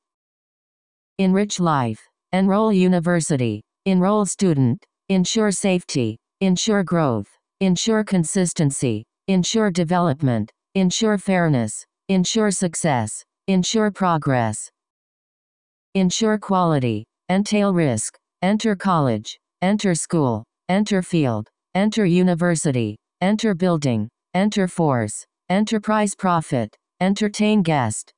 enrich life, enroll university, enroll student, ensure safety, ensure growth, ensure consistency, ensure development, ensure fairness, ensure success, ensure progress, ensure quality, entail risk, enter college, enter school, enter field, enter university, enter building, enter force, enterprise profit, entertain guest,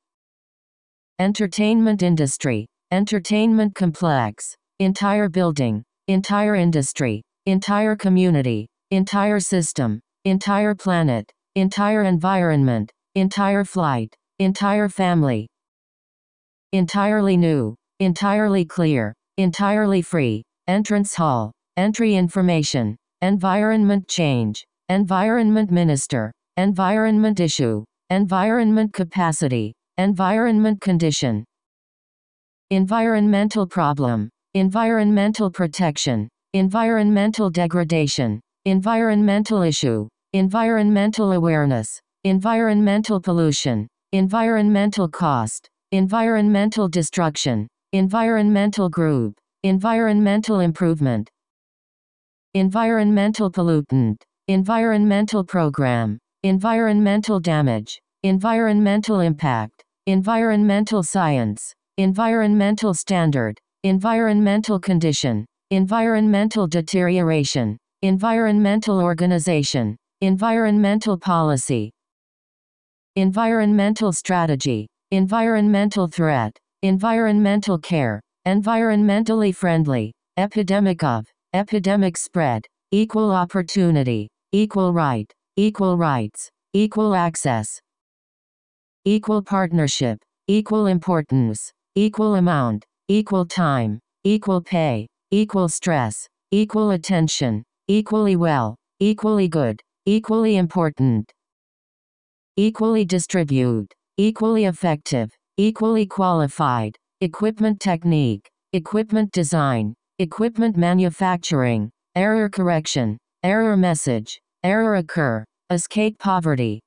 entertainment industry, entertainment complex, entire building, entire industry, entire community, entire system, entire planet, entire environment, entire flight, entire family, entirely new, entirely clear, entirely free, entrance hall, entry information, environment change, environment minister, environment issue, environment capacity, environment condition, environmental problem, environmental protection, environmental degradation, environmental issue, environmental awareness, environmental pollution, environmental cost, environmental destruction, environmental group, environmental improvement, environmental pollutant, environmental program, environmental damage, environmental impact, environmental science, environmental standard, environmental condition, environmental deterioration, environmental organization, environmental policy, environmental strategy, environmental threat, environmental care, environmentally friendly, epidemic of, epidemic spread, equal opportunity, equal right, equal rights, equal access, equal partnership, equal importance, equal amount, equal time, equal pay, equal stress, equal attention, equally well, equally good, equally important, equally distribute, equally effective, equally qualified, equipment technique, equipment design, equipment manufacturing, error correction, error message, error occur, escape poverty,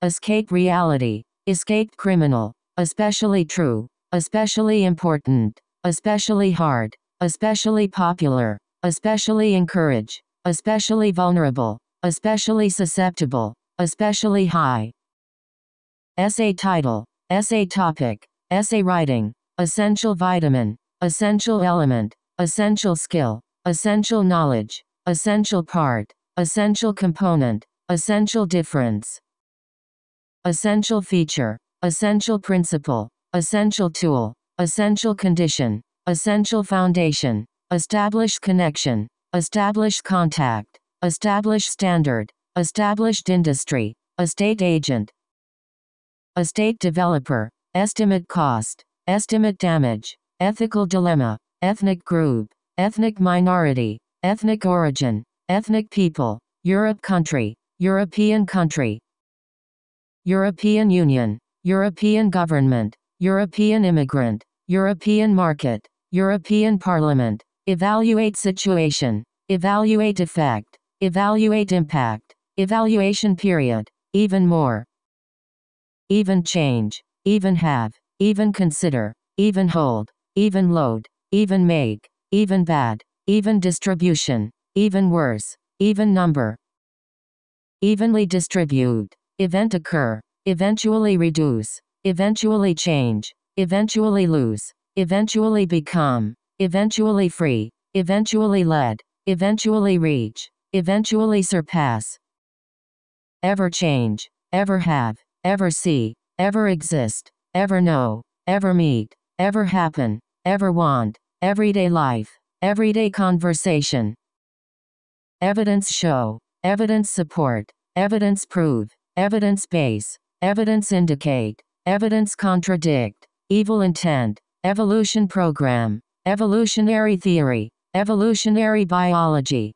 escape reality, escape criminal, especially true, especially important, especially hard, especially popular, especially encourage, especially vulnerable, especially susceptible, especially high. Essay title, essay topic, essay writing, essential vitamin, essential element, essential skill, essential knowledge, essential part, essential component, essential difference, essential feature, essential principle, essential tool, essential condition, essential foundation, established connection, established contact, established standard, established industry, estate agent, estate developer, estimate cost, estimate damage, ethical dilemma, ethnic group, ethnic minority, ethnic origin, ethnic people, Europe country, European country, European Union, European government, European immigrant, European market, European Parliament, evaluate situation, evaluate effect, evaluate impact, evaluation period, even more, even change, even have, even consider, even hold, even load, even make, even bad, even distribution, even worse, even number, evenly distribute, event occur, eventually reduce, eventually change, eventually lose, eventually become, eventually free, eventually led, eventually reach, eventually surpass, ever change, ever have, ever see, ever exist, ever know, ever meet, ever happen, ever want, everyday life, everyday conversation, evidence show, evidence support, evidence prove, evidence base, evidence indicate, evidence contradict, evil intent, evolution program, evolutionary theory, evolutionary biology,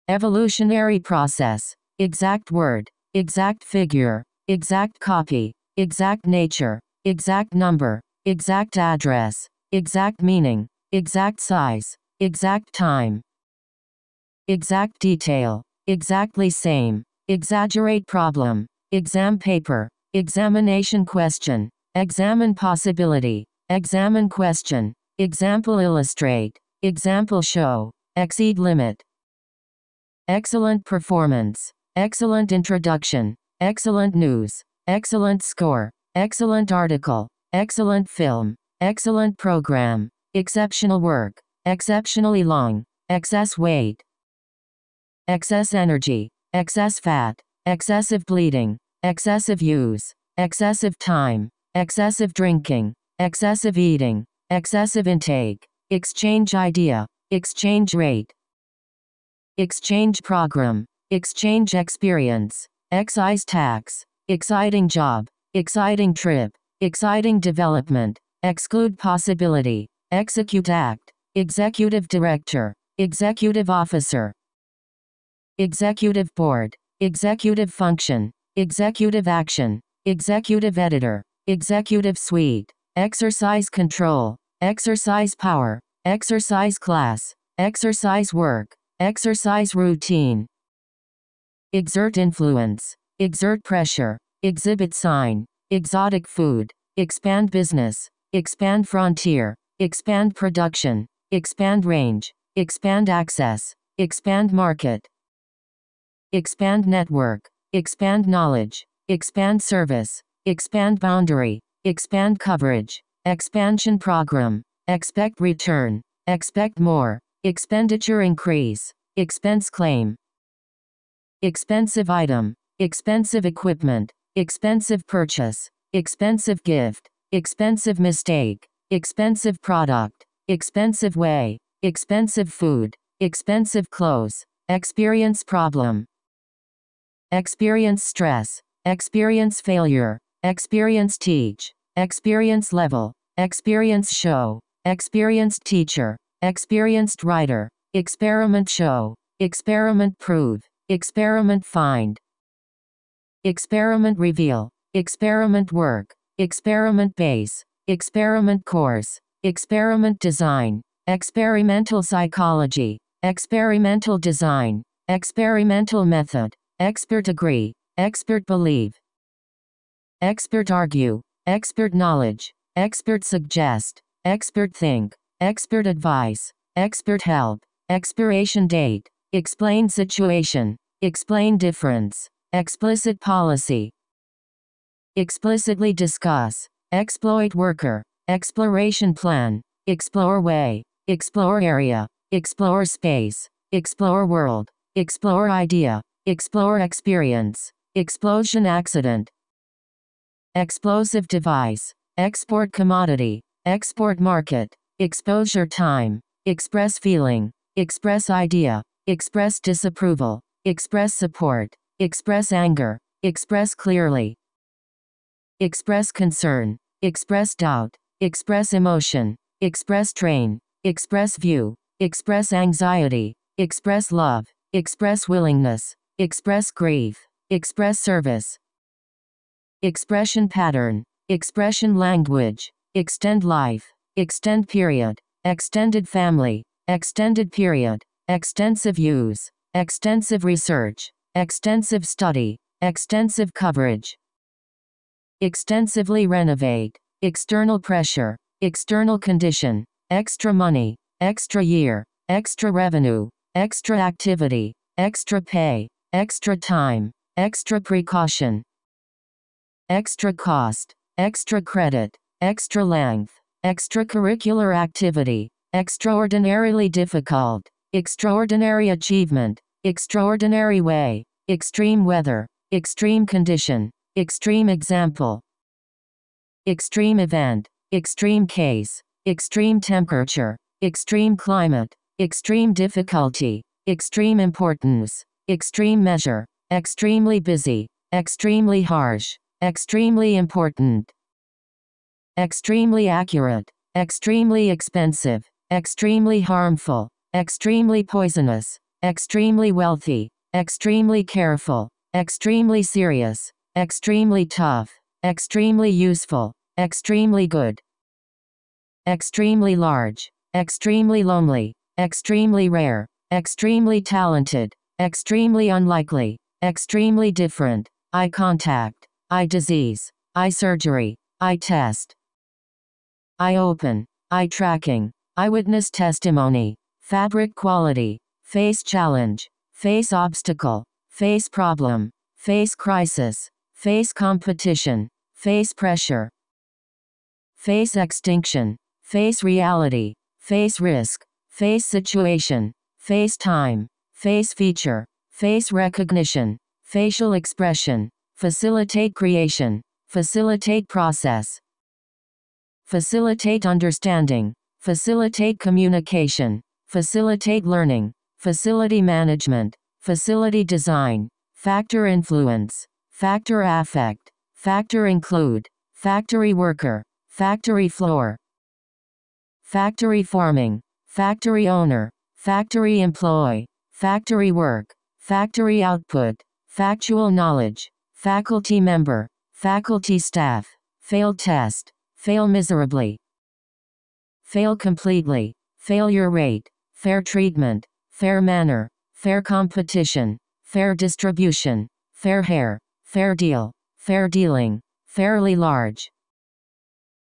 evolutionary process, exact word, exact figure, exact copy, exact nature, exact number, exact address, exact meaning, exact size, exact time, exact detail, exactly same, exaggerate problem, exam paper, examination question, examine possibility, examine question, example illustrate, example show, exceed limit, excellent performance, excellent introduction, excellent news, excellent score, excellent article, excellent film, excellent program, exceptional work, exceptionally long, excess weight, excess energy, excess fat, excessive bleeding, excessive use, excessive time, excessive drinking, excessive eating, excessive intake, exchange idea, exchange rate, exchange program, exchange experience, excise tax, exciting job, exciting trip, exciting development, exclude possibility, execute act, executive director, executive officer, executive board, executive function, executive action, executive editor, executive suite, exercise control, exercise power, exercise class, exercise work, exercise routine, exert influence, exert pressure, exhibit sign, exotic food, expand business, expand frontier, expand production, expand range, expand access, expand market, expand network, expand knowledge, expand service, expand boundary, expand coverage, expansion program, expect return, expect more, expenditure increase, expense claim, expensive item, expensive equipment, expensive purchase, expensive gift, expensive mistake, expensive product, expensive way, expensive food, expensive clothes, experience problem, experience stress, experience failure, experience teach, experience level, experience show, experienced teacher, experienced writer, experiment show, experiment prove, experiment find, experiment reveal, experiment work, experiment base, experiment course, experiment design, experimental psychology, experimental design, experimental method, expert agree, expert believe, expert argue, expert knowledge, expert suggest, expert think, expert advice, expert help, expiration date, explain situation, explain difference, explicit policy, explicitly discuss, exploit worker, exploration plan, explore way, explore area, explore space, explore world, explore idea, explore experience, explosion accident, explosive device, export commodity, export market, exposure time, express feeling, express idea, express disapproval, express support, express anger, express clearly, express concern, express doubt, express emotion, express train, express view, express anxiety, express love, express willingness, express grief, express service, expression pattern, expression language, extend life, extend period, extended family, extended period, extensive use, extensive research, extensive study, extensive coverage, extensively renovate, external pressure, external condition, extra money, extra year, extra revenue, extra activity, extra pay, extra time, extra precaution, extra cost, extra credit, extra length, extracurricular activity, extraordinarily difficult, extraordinary achievement, extraordinary way, extreme weather, extreme condition, extreme example, extreme event, extreme case, extreme temperature, extreme climate, extreme difficulty, extreme importance, extreme measure, extremely busy, extremely harsh, extremely important, extremely accurate, extremely expensive, extremely harmful, extremely poisonous, extremely wealthy, extremely careful, extremely serious, extremely tough, extremely useful, extremely good, extremely large, extremely lonely, extremely rare, extremely talented, extremely unlikely, extremely different, eye contact, eye disease, eye surgery, eye test, eye open, eye tracking, eyewitness testimony, fabric quality, face challenge, face obstacle, face problem, face crisis, face competition, face pressure, face extinction, face reality, face risk, face situation, face time, face feature, face recognition, facial expression, facilitate creation, facilitate process, facilitate understanding, facilitate communication, facilitate learning, facility management, facility design, factor influence, factor affect, factor include, factory worker, factory floor, factory farming, factory owner, factory employee, factory work, factory output, factual knowledge, faculty member, faculty staff, failed test, fail miserably, fail completely, failure rate, fair treatment, fair manner, fair competition, fair distribution, fair hair, fair deal, fair dealing, fairly large,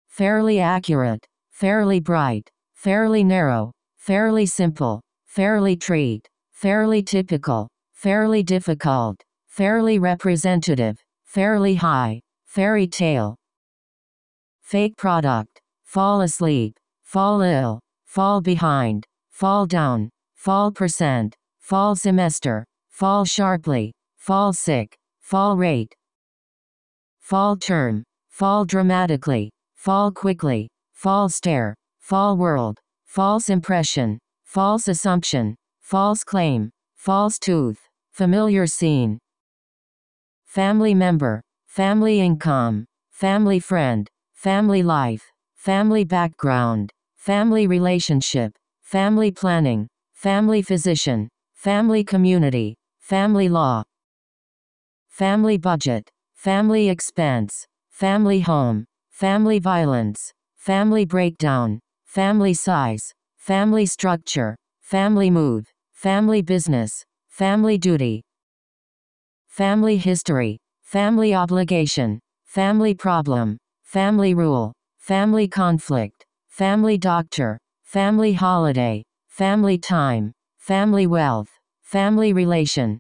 fairly accurate, fairly bright, fairly narrow, fairly simple, fairly treat, fairly typical, fairly difficult, fairly representative, fairly high, fairy tale, fake product, fall asleep, fall ill, fall behind, fall down, fall percent, fall semester, fall sharply, fall sick, fall rate, fall term, fall dramatically, fall quickly, fall stare, fall world, false impression, false assumption, false claim, false tooth, familiar scene, family member, family income, family friend, family life, family background, family relationship, family planning, family physician, family community, family law, family budget, family expense, family home, family violence, family breakdown, family size, family structure, family mood, family business, family duty, family history, family obligation, family problem, family rule, family conflict, family doctor, family holiday, family time, family wealth, family relation,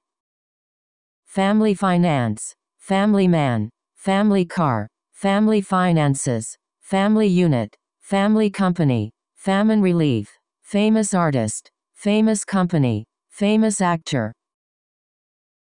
family finance, family man, family car, family finances, family unit, family company, famine relief, famous artist, famous company, famous actor,